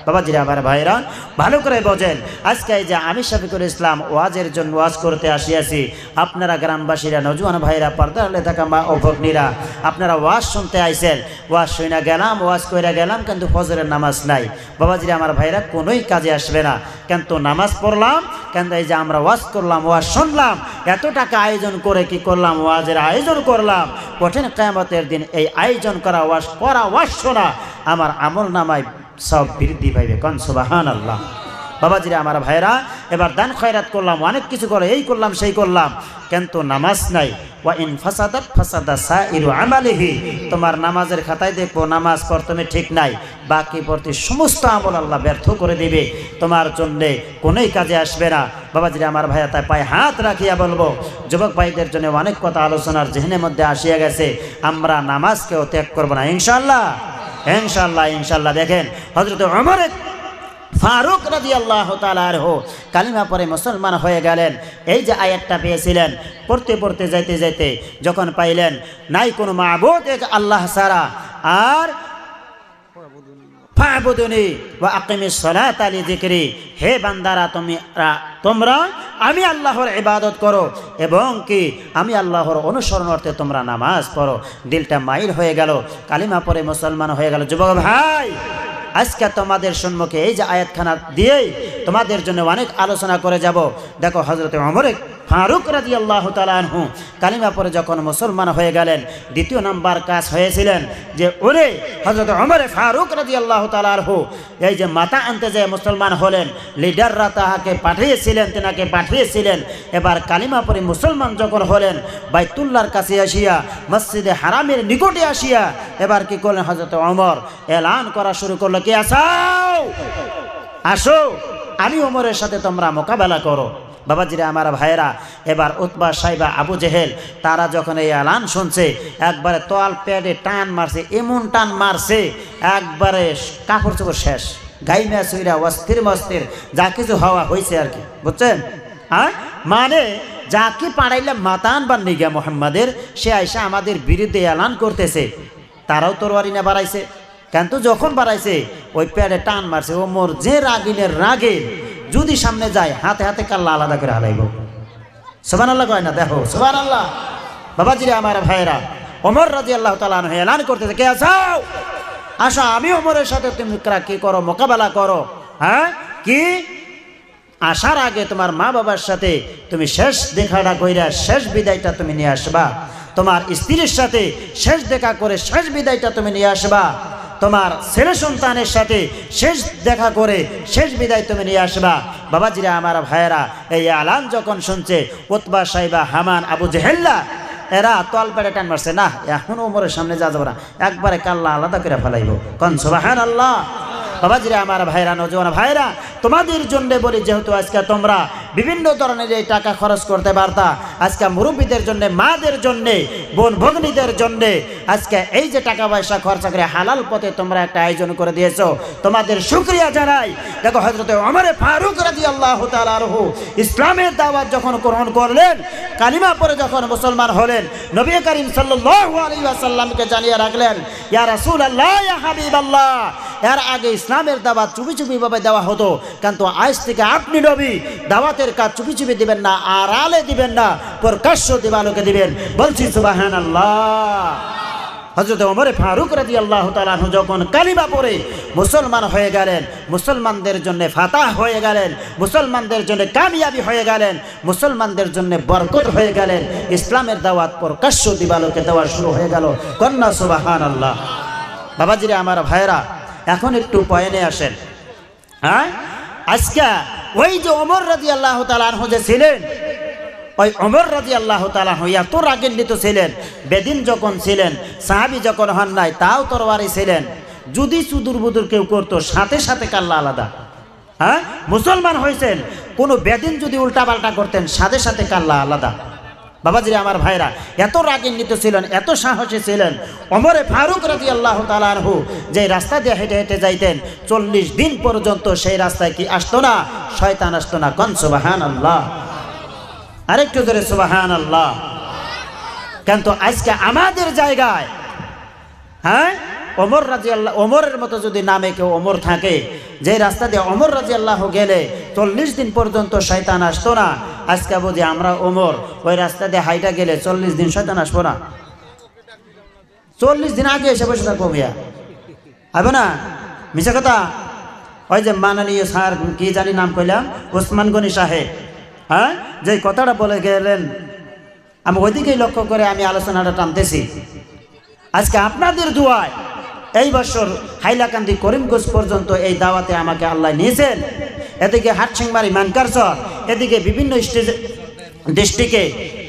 বাবাজিরা, আমার ভাইরা, ভালো করে বোঝেন। আজকে যে আমি শফিকুল ইসলাম ওয়াজের জন্য ওয়াজ করতে আসিয়াছি, আপনারা গ্রামবাসীরা, নওজোয়ান ভাইরা, পর্দালে থাকা মা ও ভগ্নীরা, আপনারা ওয়াজ শুনতে আইছেন। ওয়াজ শুনে গেলাম, ওয়াজ কইরা গেলাম, কিন্তু ফজরের নামাজ নাই। বাবাজিরা, আমার ভাইরা, কোনোই কাজে আসবে না। কিন্তু নামাজ পড়লাম, কিন্তু এই যে আমরা ওয়াজ করলাম, ওয়াজ শুনলাম, এত টাকা আয়োজন করে কি করলাম? ওয়াজের আয়োজন করলাম। কঠিন কিয়ামতের দিন এই আয়োজন করা ওয়াজ শোনা আমার আমল নামায় সব বৃদ্ধি পাইবে। কোন সুবহানাল্লাহ। বাবাজিরা, আমার ভাইরা, এবার দান খয়রাত করলাম, অনেক কিছু করে, এই করলাম সেই করলাম, কিন্তু নামাজ নাই। ওয়া ইন ফাসাদাত ফাসাদা সাইরু আমালিহি, তোমার নামাজের খাতায় দেখবো নামাজ প্রথমে ঠিক নাই, বাকি প্রতি সমস্ত আমল আল্লাহ ব্যর্থ করে দিবে, তোমার জন্যে কোনোই কাজে আসবে না। বাবাজিরা আমার ভাইয়া, তাই পায়ে হাত রাখিয়া বলবো, যুবক ভাইদের জন্য অনেক কথা আলোচনার জেহনের মধ্যে আসিয়া গেছে, আমরা নামাজকেও ত্যাগ করবো না ইনশাআল্লাহ, ইনশাআল্লাহ, ইনশাআল্লাহ। দেখেন হযরত ওমর ফারুক রাদিয়াল্লাহু তাআলা আনহু কালিমা পরে মুসলমান হয়ে গেলেন। এই যে আয়াতটা পেয়েছিলেন, পড়তে পড়তে যাইতে যাইতে যখন পাইলেন নাই কোনো মাবুদ এক আল্লাহ ছাড়া, আর ফাবুদুনি ওয়া আকিমিস সালাতা লিযিকরি, হে বান্দারা তোমরা আমি আল্লাহর ইবাদত করো এবং কি আমি আল্লাহর অনুসরণ অর্থে তোমরা নামাজ পড়ো। দিলটা মাইল হয়ে গেল, কালিমা পরে মুসলমান হয়ে গেল। যুবক ভাই, আজকে তোমাদের সম্মুখে এই যে আয়াতখানা দিয়েই তোমাদের জন্য অনেক আলোচনা করে যাব। দেখো হযরত ওমর ফারুক রাদিয়াল্লাহু তাআলা আনহু কালিমা পরে যখন মুসলমান হয়ে গেলেন, দ্বিতীয় নাম্বার কাজ হয়েছিলেন যে ওরে হযরত ওমর ফারুক রাদিয়াল্লাহু তাআলা আনহু এই যে মাথা আনতে যায় মুসলমান হলেন, লিডাররা তাহাকে পাঠিয়েছিলেন, তেনাকে পাঠিয়েছিলেন। এবার কালিমা পরে মুসলমান যখন হলেন, বাইতুল্লাহর কাছে আসিয়া, মসজিদে হারামের নিকটে আসিয়া এবার কি করলেন হযরত ওমর, এলান করা শুরু করলো, কে আসাও, আসো, আমি ওমরের সাথে তোমরা মোকাবেলা করো। বাবাজিরা আমার ভাইয়েরা, এবার উতবা সাইবা আবু জেহেল তারা যখন এই এলান শুনছে, একবারে তোয়াল প্যাডে টান মারছে, এমন টান মারছে একবারে কাপড় চোপড় শেষ, গাই ম্যাচ হইরা অস্থির মস্থির যা কিছু হওয়া হয়েছে আর কি, বুঝছেন? হ্যাঁ, মানে যাকে পাড়াইলে মাতান বান্নি গিয়া মোহাম্মদের, সে আইসা আমাদের বিরুদ্ধে এলান করতেছে। তারাও তরবারি না বাড়াইছে, কিন্তু যখন বাড়াইছে ওই প্যাডে টান মারছে, ওমর যে রাগিনের রাগে যদি সামনে যায় হাতে হাতে কাল্লা আলাদা করে হালাইব। সুবহানাল্লাহ কয় না? দেখো সুবহানাল্লাহ। বাবাজিরা আমার ভাইয়েরা, ওমর রাদিয়াল্লাহু তাআলা আনহু এলান করতেছে, কে আসাও, আসো, আমি ওমরের সাথে তুমি কি করো, মোকাবেলা করো। হ্যাঁ, কি আসার আগে তোমার মা বাবার সাথে তুমি শেষ দেখাটা কইরা শেষ বিদায়টা তুমি নিয়ে আসবা, তোমার স্ত্রীর সাথে শেষ দেখা করে শেষ বিদায়টা তুমি নিয়ে আসবা, তোমার ছেলে সন্তানের সাথে শেষ দেখা করে শেষ বিদায় তুমি নিয়ে আসবা। বাবাজিরা আমার ভাইয়েরা, এই আলান যখন শুনছে উতবা সাইবা হামান আবু জেহেল্লা এরা তল পেড়ে টান মারছে, না এখন ওমরের সামনে যা যাবো না, একবারে কাল্লা আলাদা করে ফেলাইব। কোন সুবহানাল্লাহ। বাবাজিরা আমার ভাইরা, নওজোয়ান ভাইরা, তোমাদের জন্য বলি, যেহেতু আজকে তোমরা বিভিন্ন ধরনের এই টাকা খরচ করতে পারতা, আজকে মুরব্বীদের জন্য, মাদের জন্য, বোন ভগ্নীদের জন্য আজকে এই যে টাকা পয়সা খরচা করে হালাল পথে তোমরা একটা আয়োজন করে দিয়েছো, তোমাদের শুকরিয়া জানাই। দেখো হযরত ওমর ফারুক রাদিয়াল্লাহু তাআলা আনহু ইসলামের দাওয়াত যখন গ্রহণ করলেন, কালিমা পরে যখন মুসলমান হলেন, নবী করিম সাল্লাল্লাহু আলাইহি ওয়াসাল্লামকে জানিয়ে রাখলেন, ইয়া রাসূলুল্লাহ, ইয়া হাবিবাল্লাহ, এর আগে ইসলামের দাওয়াত চুপি চুপি ভাবে দেওয়া হতো, কিন্তু আজ থেকে আপনি নবী দাওয়াতের কাজ চুপি চুপি দিবেন না, আড়ালে দিবেন না, প্রকাশ্য দিবালোকে দিবেন। বলছি সুবহানাল্লাহ। হযরত ওমর ফারুক রাদিয়াল্লাহু তাআলা আনহু যখন কালিমা পড়ে মুসলমান হয়ে গেলেন, মুসলমানদের জন্য ফাতাহ হয়ে গেলেন, মুসলমানদের জন্য কামিয়াবি হয়ে গেলেন, মুসলমানদের জন্য বরকত হয়ে গেলেন, ইসলামের দাওয়াত প্রকাশ্য দিবালোকে দেওয়া শুরু হয়ে গেল। কন্যা সুবহানাল্লাহ। বাবাজিরা আমার ভাইরা, এখন একটু পয়েন্টে আসেন। হ্যাঁ, আজকে ওই যে ওমর রাদিয়াল্লাহু তাআলা আনহু যে ছিলেন, ওই ওমর রাদিয়াল্লাহু তাআলা আনহু এত রাগান্বিত ছিলেন, বেদিন যখন ছিলেন, সাহাবী যখন হন নাই, তাও তরবারি ছিলেন, যদি সুদূর বুদুর কেউ করতো সাথে সাথে কাল্লা আলাদা। হ্যাঁ, মুসলমান হয়েছেন, কোনো বেদিন যদি উল্টাপাল্টা করতেন সাথে সাথে কাল্লা আলাদা। বাবাজিরা আমার ভাইরা, এত রাগান্বিত ছিলেন, এত সাহসী ছিলেন ওমর ফারুক রাদিয়াল্লাহু তাআলা আনহু, যে রাস্তা দিয়ে হেঁটে হেঁটে যাইতেন 40 দিন পর্যন্ত সেই রাস্তায় কি আসতো না? শয়তান আসতো না। কোন সুবহানাল্লাহ। আরেকটু জোরে সুবহানাল্লাহ। কিন্তু আজকে আমাদের জায়গায়, হ্যাঁ, ওমর রাদিয়াল্লাহু, ওমরের মতো যদি নামে কেউ ওমর থাকে, যে রাস্তা দিয়ে ওমর রাদিয়াল্লাহু গেলে 40 দিন পর্যন্ত শয়তান আসতো না, আজকে বুঝি আমরা ওমর ওই রাস্তা দিয়ে হাইটা গেলে 40 দিন শয়তান আসবো না? 40 দিন আগে এসে বসে থাকবো মিয়া, হবে না? মিছা কথা। ওই যে মাননীয় স্যার, কি জানি নাম কইলাম, ওসমান গনি সাহেব, হ্যাঁ, যে কথাটা বলে গেলেন, আমি ওইদিকেই লক্ষ্য করে আমি আলোচনাটা টানতেছি। আজকে আপনাদের দোয়ায় এই বছর হাইলাকান্দি করিমগঞ্জ পর্যন্ত এই দাওয়াতে আমাকে আল্লাহ নিয়েছেন। এদিকে হাটসিংমারি মানকারচর, এদিকে বিভিন্ন ডিস্ট্রিক্টে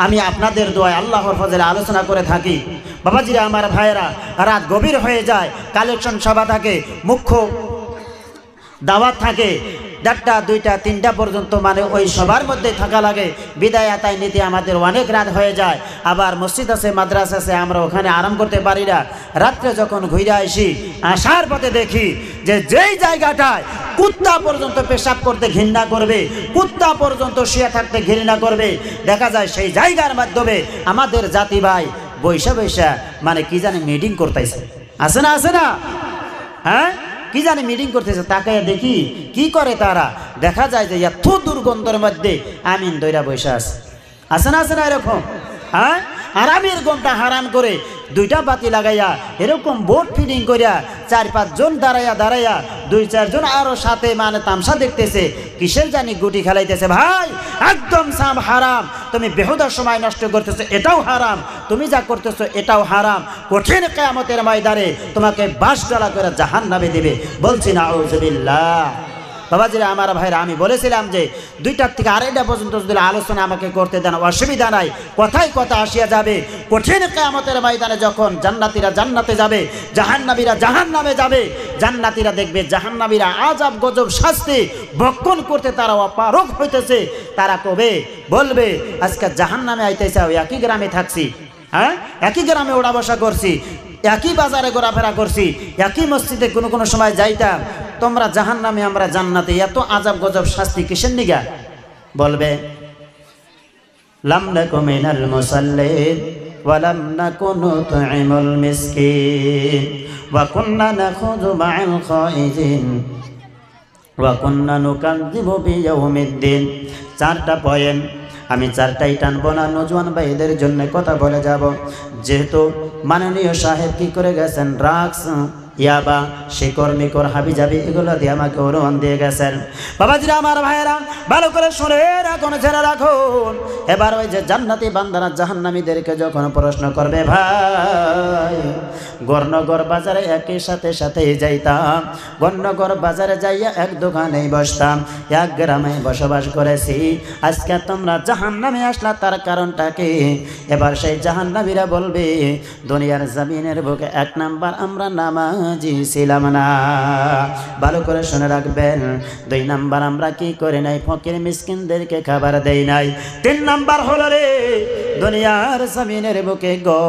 আমি আপনাদের দোয়ায় আল্লাহর ফজলে আলোচনা করে থাকি। বাবাজিরা আমার ভাইয়েরা, রাত গভীর হয়ে যায়, কালেকশন সভা থাকে, মুখ্য দাওয়াত থাকে, 1টা 2টা 3টা পর্যন্ত, মানে ওই সবার মধ্যে থাকা লাগে। বিদায় আতায় নিতে আমাদের অনেক রাত হয়ে যায়। আবার মসজিদ আছে, মাদ্রাসা আছে, আমরা ওখানে আরাম করতে পারি না। রাত্রে যখন ঘুরে আসি, আসার পথে দেখি যে যেই জায়গাটায় কুত্তা পর্যন্ত পেশাব করতে ঘৃণা করবে, কুত্তা পর্যন্ত শুয়ে থাকতে ঘৃণা করবে, দেখা যায় সেই জায়গার মাধ্যমে আমাদের জাতি ভাই বৈশা বৈশা মানে কি জানি মিটিং করতেছে। আছে না, আছে না? হ্যাঁ, কি জানি মিটিং করতেছে। তাকায় দেখি কি করে তারা, দেখা যায় যে এত দুর্গন্ধের মধ্যে আমিন দইরা বৈশা আছে। আছে না, আছে না এরকম? হ্যাঁ, আরামের গমটা হারাম করে 2টা বাতি লাগাইয়া এরকম বোর্ড ফিটিং করিয়া 4-5 জন দাঁড়াইয়া 2-4 জন আরো সাথে মানে তামসা দেখতেছে, কিসের জানি গুটি খেলাইতেছে। ভাই একদম সাম হারাম। তুমি বেহুদার সময় নষ্ট করতেছো, এটাও হারাম। তুমি যা করতেছো এটাও হারাম। কঠিন কিয়ামতের ময়দানে তোমাকে বাঁশ ডালা করে জাহান্নামে দিবে। বলছি না আউযুবিল্লাহ। বাবাজিরা আমার ভাইরা, আমি বলেছিলাম যে 2টা থেকে 2:30 পর্যন্ত যদি আলোচনা আমাকে করতে দেন অসুবিধা নাই, কথাই কথা আসিয়া যাবে। কঠিন কিয়ামতের ময়দানে যখন জান্নাতীরা জান্নাতে যাবে, জাহান্নামীরা জাহান্নামে যাবে, জান্নাতীরা দেখবে জাহান্নামীরা আযাব গজব শাস্তি ভক্ষণ করতে তারা অপারগ হইতেছে। তারা কবে বলবে আজকে জাহান্নামে আইতেছে, একই গ্রামে থাকছি, হ্যাঁ একই গ্রামে ওড়া বসা করছি, একই বাজারে ঘোরাফেরা করছি, একই মসজিদে কোনো কোনো সময় যাইতাম, তোমরা জাহান্নামে আমরা জান্নাতে, এত আযাব গজব শাস্তি কিসের নিগা? বলবে লাম নাকু মিনাল মুসাল্লিন ওয়া লাম নাকু নুতঈমুল মিসকিন ওয়া কুন্না নাখুযু মা'আল খাইজিন ওয়া কুন্না নুকাযযিবু বিয়াউমিদ্দিন। 4টা পয়েন্ট, আমি 4টাই টানবো না, নজওয়ান ভাইদের জন্য কথা বলে যাব। যেহেতু মাননীয় সাহেব কি করে গেছেন, ড্রাগস ইয়াবা শিকর মিকর হাবি যাবি এগুলো দিয়ে আমাকে অনুমান দিয়ে গেছেন। বাবাজিরা আমার ভাইয়েরা, ভালো করে শুনে রাখুন, ছেড়ে রাখুন। এবার ওই যে জান্নাতি বান্দারা জাহান্নামীদেরকে যখন প্রশ্ন করবে, ভাই গড়নগর বাজারে একই সাথে যাইতাম, গড়নগর বাজারে যাইয়া এক দোকানেই বসতাম, এক গ্রামে বসবাস করেছি, আজকে তোমরা জাহান্নামে আসলা, তার কারণটা কি? এবার সেই জাহান্নামীরা বলবে দুনিয়ার জমিনের বুকে 1 নাম্বার আমরা নামাজি ছিলাম না। ভালো করে শুনে রাখবেন, 2 নাম্বার আমরা কি করে নাই, ফকির মিসকিনদেরকে খাবার দেই নাই। 3 নাম্বার হলো রে দুনিয়ার জমিনের বুকে গো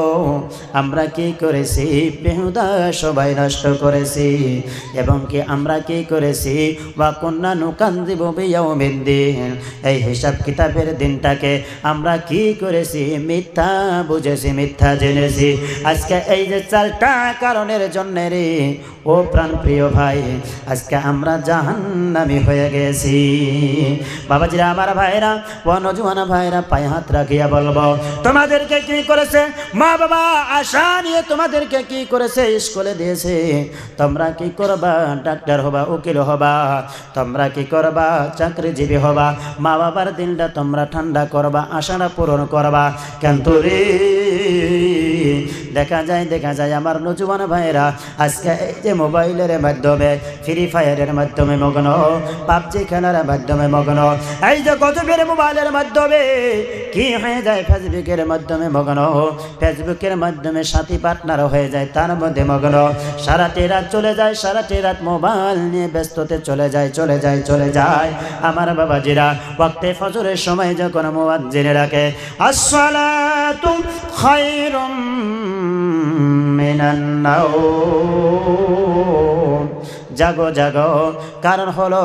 আমরা কি করেছি, বেহুদা সবাই নষ্ট করেছি, এবং কি আমরা কি করেছি, ওয়া কুন্না নুকাযযিবু বিয়াউমিদ্দিন, এই হিসাব কিতাবের দিনটাকে আমরা কি করেছি, মিথ্যা বুঝেছি, মিথ্যা জেনেছি। আজকে এই যে 4টা কারণের জন্য রে ও প্রাণ প্রিয় ভাই, আজকে আমরা জাহান্নামী হয়ে গেছি। বাবাজিরা আমার ভাইরা, ও নজওয়ান ভাইরা, পায়ে হাত রাখিয়া বলবো, তোমাদেরকে কি করেছে মা বাবা আশা নিয়ে, তোমাদেরকে কি করেছে স্কুলে দিয়েছে, তোমরা কি করবা, ডাক্তার হবা, উকিল হবা, তোমরা কি করবা, চাকরিজীবী হবা, মা বাবার দিলটা তোমরা ঠান্ডা করবা, আশাটা পূরণ করবা। কিন্তু রে দেখা যায় আমার নজওয়ান ভাইরা আজকে এই যে মোবাইলের মাধ্যমে, ফ্রি ফায়ারের মাধ্যমে মগ্ন, পাবজি খেলার মাধ্যমে মগ্ন, এই যে গজবের মোবাইলের মাধ্যমে কি হয়ে যায়, ফেসবুকের মাধ্যমে মগ্ন, ফেসবুকের মাধ্যমে সাথী পার্টনার হয়ে যায়, তার মধ্যে মগ্ন, সারাটি রাত চলে যায়, সারাটি রাত মোবাইল নিয়ে ব্যস্ততে চলে যায়। আমার বাবাজিরা ওয়াক্তে ফজরের সময় যখন মুয়াজ্জিন রাখে আসসালাতু খায়রুম মিনান নাওম, জাগো জাগো, কারণ হলো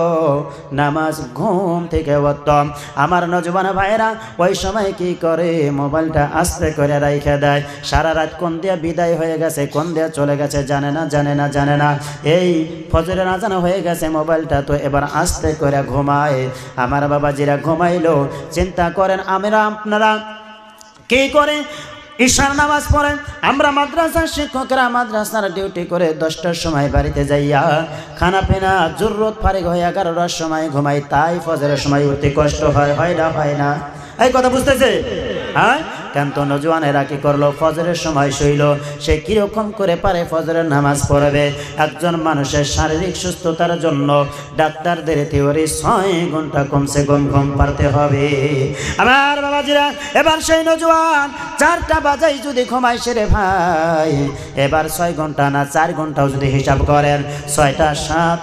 নামাজ ঘুম থেকে উত্তম। আমার নজওয়ান ভাইরা ওই সময় কি করে, মোবাইলটা আস্তে করে রাইখা দেয়, সারা রাত কোন দিয়া বিদায় হয়ে গেছে, কোন দিয়া চলে গেছে জানে না। এই ফজরের আজান হয়ে গেছে, মোবাইলটা তো এবার আস্তে করে ঘুমায়। আমার বাবাজিরা ঘুমাইলো, চিন্তা করেন আপনারা কি করে, ঈশার নামাজ পড়েন, আমরা মাদ্রাসার শিক্ষকরা মাদ্রাসার ডিউটি করে 10টার সময় বাড়িতে যাইয়া খানা পিনা জরুরত ফারিগ হয়ে 11টার সময় ঘুমাই, তাই ফজরের সময় উঠতে কষ্ট হয় না? এই কথা বুঝতেছে? হ্যাঁ, কিন্তু নজওয়ানেরা কি করলো, ফজরের সময় শুইল। সে কিরকম করে পারে ফজরের নামাজ পড়বে? একজন মানুষের শারীরিক সুস্থতার জন্য ডাক্তারদের থিওরি 6 ঘন্টা কমসে কম ঘুম পাড়তে হবে। আমার বাবাজিরা, এবার সেই নজওয়ান 4টা বাজাই যদি ঘুমায় সে রে ভাই, এবার 6 ঘন্টা না 4 ঘন্টাও যদি হিসাব করেন, 6টা 7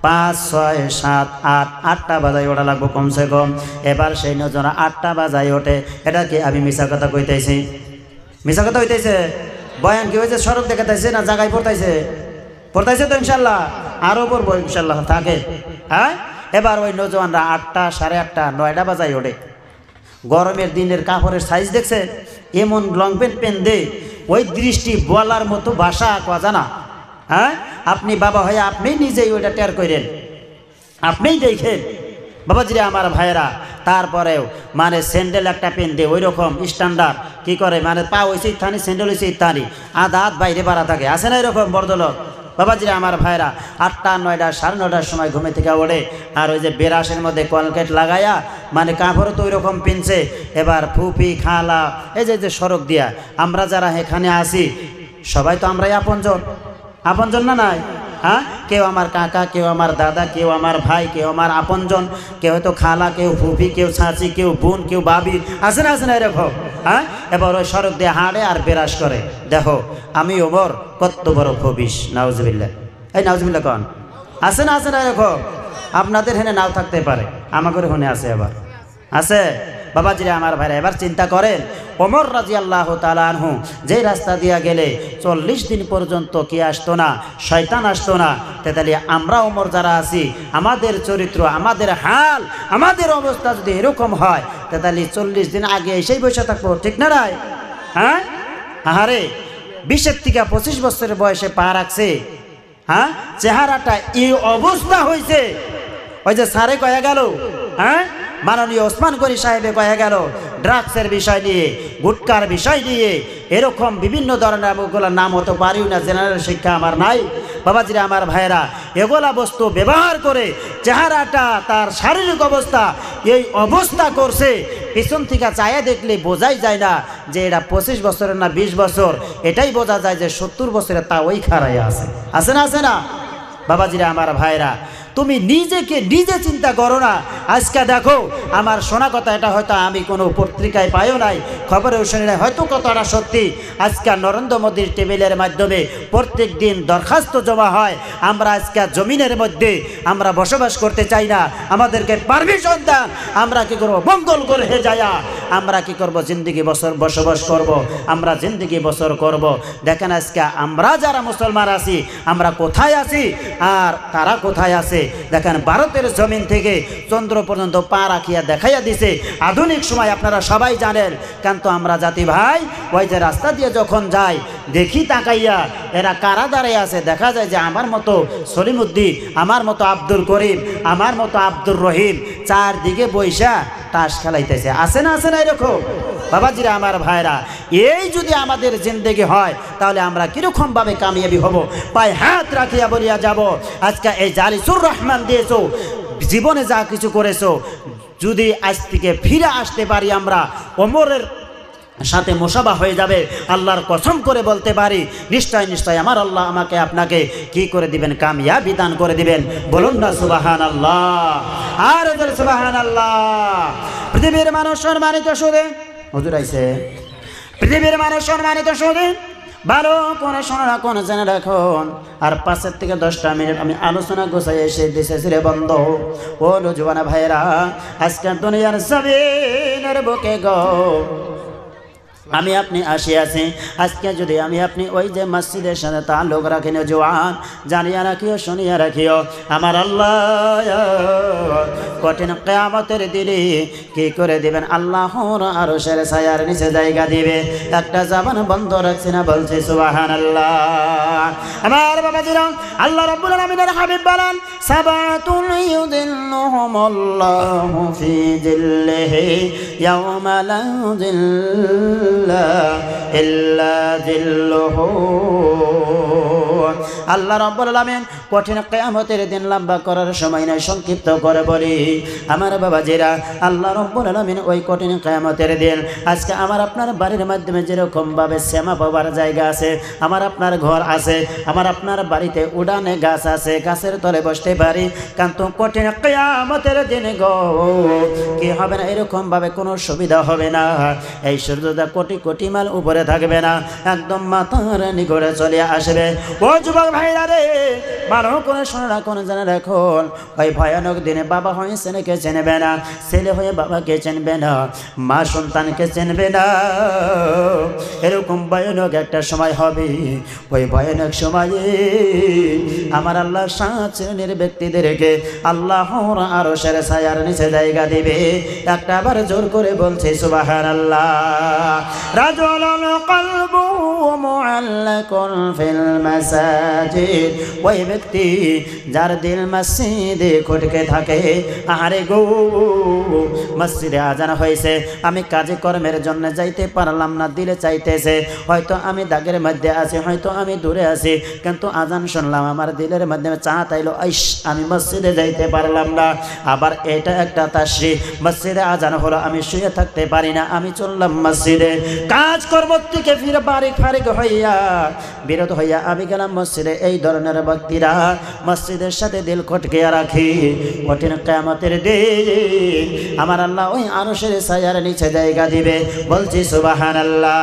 5 6 7 8 8টা বাজায় ওঠা লাগবো কমসে কম। এবার সেই নজওয়ান 8টা বাজায় ওঠে। এটা কি আমি মিছা কথা কইতেছি? মিছা কথা হইতেছে? বয়ান কি হয়েছে? সড়ক দেখাইতেছে না জায়গায় পড়তাইছে? পড়তাইছে তো ইনশাল্লাহ, আরও পড়বো ইনশাল্লাহ থাকে। হ্যাঁ, এবার ওই নজওয়ানরা 8টা 8:30 9টা বাজায় ওঠে। গরমের দিনের কাপড়ের সাইজ দেখছে? এমন লং প্যান্ট দে, ওই দৃষ্টি বলার মতো ভাষা কথা না। হ্যাঁ, আপনি বাবা হয়ে আপনি নিজেই ওইটা টের করেন, আপনিই দেখেন বাবাজিরা আমার ভাইয়েরা। তারপরেও মানে স্যান্ডেল একটা পেন দে ওই রকম স্ট্যান্ডার্ড কি করে, মানে পা হয়েছে ইত্যানি, স্যান্ডেল হয়েছে ইত্যানি, আধা হাত বাইরে বাড়া থাকে, আসে না এরকম বড়দলক? বাবাজিরা আমার ভাইরা 8টা 9টা 9:30 সময় ঘুমে থেকে ওঠে। আর ওই যে বেরাসের মধ্যে কলকেট লাগাইয়া মানে কাপড়ও তো ওই রকম পিনছে। এবার ফুপি খালা এই যে সড়ক দিয়া আমরা যারা এখানে আসি সবাই তো আমরাই আপনজন, আপনজন না নাই? হ্যাঁ, কেউ আমার কাকা, কেউ আমার দাদা, কেউ আমার ভাই, কেউ আমার আপনজন, কেউ হয়তো খালা, কেউ ফুফি, কেউ চাচি, কেউ বোন, কেউ বাবি, আছে না এরকম? হ্যাঁ, এবার ওই সড়ক দিয়ে হাঁটে আর বেরাস করে। দেখো আমি ওমর কত বড় খবিস, নাউজুবিল্লাহ। এই নাউজুবিল্লাহ কন আছে না এরকম? আপনাদের হেনে নাও থাকতে পারে, আমাকে হনে আছে, আবার আছে। বাবাজিরা আমার ভাইরা, এবার চিন্তা করেন ওমর রাদিয়াল্লাহু তাআলা আনহু যে রাস্তা দিয়া গেলে 40 দিন পর্যন্ত কি আসতো না, শয়তান আসতো না। তাহলে আমরা ওমর যারা আছি, আমাদের চরিত্র, আমাদের হাল, আমাদের অবস্থা যদি এরকম হয়, তাহলে 40 দিন আগে এসেই বসে থাকবো, ঠিক না রাই? হ্যাঁ, আহারে 20 থেকে 25 বছরের বয়সে পা রাখছে। হ্যাঁ, চেহারাটা এই অবস্থা হয়েছে। ওই যে সারে কয়া গেল, হ্যাঁ, মাননীয় ওসমান গনি সাহেবে কয়া গেল ড্রাগসের বিষয় নিয়ে, গুটকার বিষয় নিয়ে, এরকম বিভিন্ন ধরনের ওগুলোর নাম হতে পারিও না, জেনারেল শিক্ষা আমার নাই। বাবাজিরা আমার ভাইয়েরা, এগুলা বস্তু ব্যবহার করে চেহারাটা, তার শারীরিক অবস্থা এই অবস্থা করছে, পিছন থেকে চায়া দেখলে বোঝাই যায় না যে এটা 25 বছরের না 20 বছর, এটাই বোঝা যায় যে 70 বছরের তা ওই খারাই আছে, আছে না? বাবাজিরা আমার ভাইরা, তুমি নিজেকে নিজে চিন্তা করো না। আজকে দেখো আমার শোনা কথা, এটা হয়তো আমি কোনো পত্রিকায় পাইও নাই, খবরেও শুনি নাই, হয়তো কথাটা সত্যি। আজকে নরেন্দ্র মোদীর টেবিলের মাধ্যমে প্রত্যেক দিন দরখাস্ত জমা হয়, আমরা আজকে জমিনের মধ্যে আমরা বসবাস করতে চাই না, আমাদেরকে পারমিশন দেন। আমরা কি করব? মঙ্গল গ্রহে যায়া আমরা কি করব? জিন্দগি বসবাস করব, আমরা জিন্দগি বছর করব। দেখেন আজকে আমরা যারা মুসলমান আছি, আমরা কোথায় আছি আর তারা কোথায় আছে। দেখেন ভারতের জমিন থেকে চন্দ্র পর্যন্ত পা রাখিয়া দেখাইয়া দিছে আধুনিক সময়, আপনারা সবাই জানেন। কিন্তু আমরা জাতি ভাই ওই যে রাস্তা দিয়ে যখন যাই দেখি তাকাইয়া এরা কারা দাঁড়াই আছে, দেখা যায় যে আমার মতো সলিমুদ্দিন, আমার মতো আব্দুল করিম, আমার মতো আব্দুর রহিম চারদিকে বৈশা তাস খেলাইতেছে, আছে না এরকম? বাবাজিরা আমার ভাইরা, এই যদি আমাদের জিন্দেগি হয় তাহলে আমরা কিরকম ভাবে কামিয়াবি হব? পায়ে হাত রাখিয়া বলিয়া যাব, আজকে এই জালিসুর রহমান দিয়েছো, জীবনে যা কিছু করেছো, যদি আজ থেকে ফিরে আসতে পারি আমরা, ওমরের সাথে মুসাবা হয়ে যাবে। আল্লাহর কসম করে বলতে পারি, নিশ্চয় আমার আল্লাহ আমাকে আপনাকে কি করে দিবেন? কামিয়াবি দান করে দিবেন। বলুন না সুবহানাল্লাহ, আর সুবহানাল্লাহ। পৃথিবীর মানুষ সম্মানিত শুনে হুজুর আইছে, পৃথিবীর মানুষ সম্মানিত শুনে ভালো করে শোনা, কোন জেনে রাখুন। আর 5 থেকে 10টা মিনিট আমি আলোচনা গোছাই এসে দেশে ছিঁড়ে বন্ধ। ও নজওয়ানা ভাইরা, আজকে দুনিয়ার জমিনের বুকে গো আমি আপনি আসিয়াছি, আজকে যদি আমি আপনি ওই যে মসজিদের সাথে তাল্লুক রাখি না জওয়ান, জানিয়া রাখিও, শুনিয়া রাখিও, আমার আল্লাহ কঠিন কিয়ামতের দিনে কি করে দিবেন? আল্লাহর আরশের ছায়ার নিচে জায়গা দিবে। একটা জবান বন্ধ রাখছি না, বলছি সুবহানাল্লাহ। আমার বাবাজিরা, আল্লাহ রাব্বুল আলামিনের হাবিব বলেন, সাবাতুন ইউযিল্লুহুমুল্লাহু ফি জিল্লিহি ইয়াওমা লা জিল্লা ইল্লা জিল্লুহু। আল্লাহ রাব্বুল আলামিন কঠিন কিয়ামতের দিন লম্বা করার সময় নয়, সংক্ষিপ্ত করে বলি আমার বাবাজিরা, আল্লাহ রাব্বুল আলামিন ওই কঠিন কিয়ামতের দিন আজকে আমার আপনার বাড়ির মাধ্যমে যেরকম ভাবে শ্যামা পাবার জায়গা আছে, আমার আপনার ঘর আছে, আমার আপনার বাড়িতে উড়ানে গাছ আছে, গাছের তলে বসতে পারি, কিন্তু কঠিন কিয়ামতের দিন গো কি হবে না, এরকম ভাবে কোনো সুবিধা হবে না। এই সূর্যটা কোটি কোটি মাইল উপরে থাকবে না, একদম মাথার নিকটে চলে আসবে। ও যুবক ভাইরা রে, ভালো করে শোনা রাখুন, জেনে রাখুন, ওই ভয়ানক দিনে বাবা হয়ে ছেলেকে চিনবে না, ছেলে হয়ে বাবাকে চিনবে না, মা সন্তানকে চিনবে না। এরকম ভয়ানক একটা সময় হবে। ওই ভয়ানক সময়ে আমার আল্লাহ 7 শ্রেণীর ব্যক্তিদেরকে আল্লাহর আরশের ছায়ার নিচে জায়গা দিবে। একটা বার জোর করে বলছে সুবহানাল্লাহ। রাজুলুন কলবুহু মুআল্লাকুন ফিল মাসাজিদ, ওই ব্যক্তি যার দিল মসজিদে খটকে থাকে। আরে গো, মসজিদে আজান হয়েছে, আমি কাজে কর্মের জন্য যাইতে পারলাম না, দিলে চাইতেছে, হয়তো আমি দাগের মধ্যে আছি, হয়তো আমি দূরে আছি, কিন্তু আজান শুনলাম, আমার দিলের মধ্যে চাহত আইলো, আইস আমি মসজিদে যাইতে পারলাম না। আবার এটা একটা তাশরিহ, মসজিদে আজান হলো, আমি শুয়ে থাকতে পারি না, আমি চললাম মসজিদে, কাজ কর্ম থেকে ফিরে বাড়ি ফারিক হইয়া বিরত হইয়া আমি গেলাম মসজিদে। এই ধরনের ব্যক্তিরা মসজিদের সাথে দিল খটকে রাখি। কঠিন কিয়ামতের দিন আমার আল্লাহ ওই আরশের ছায়ার নিচে জায়গা দিবে। বলছি সুবহানাল্লাহ।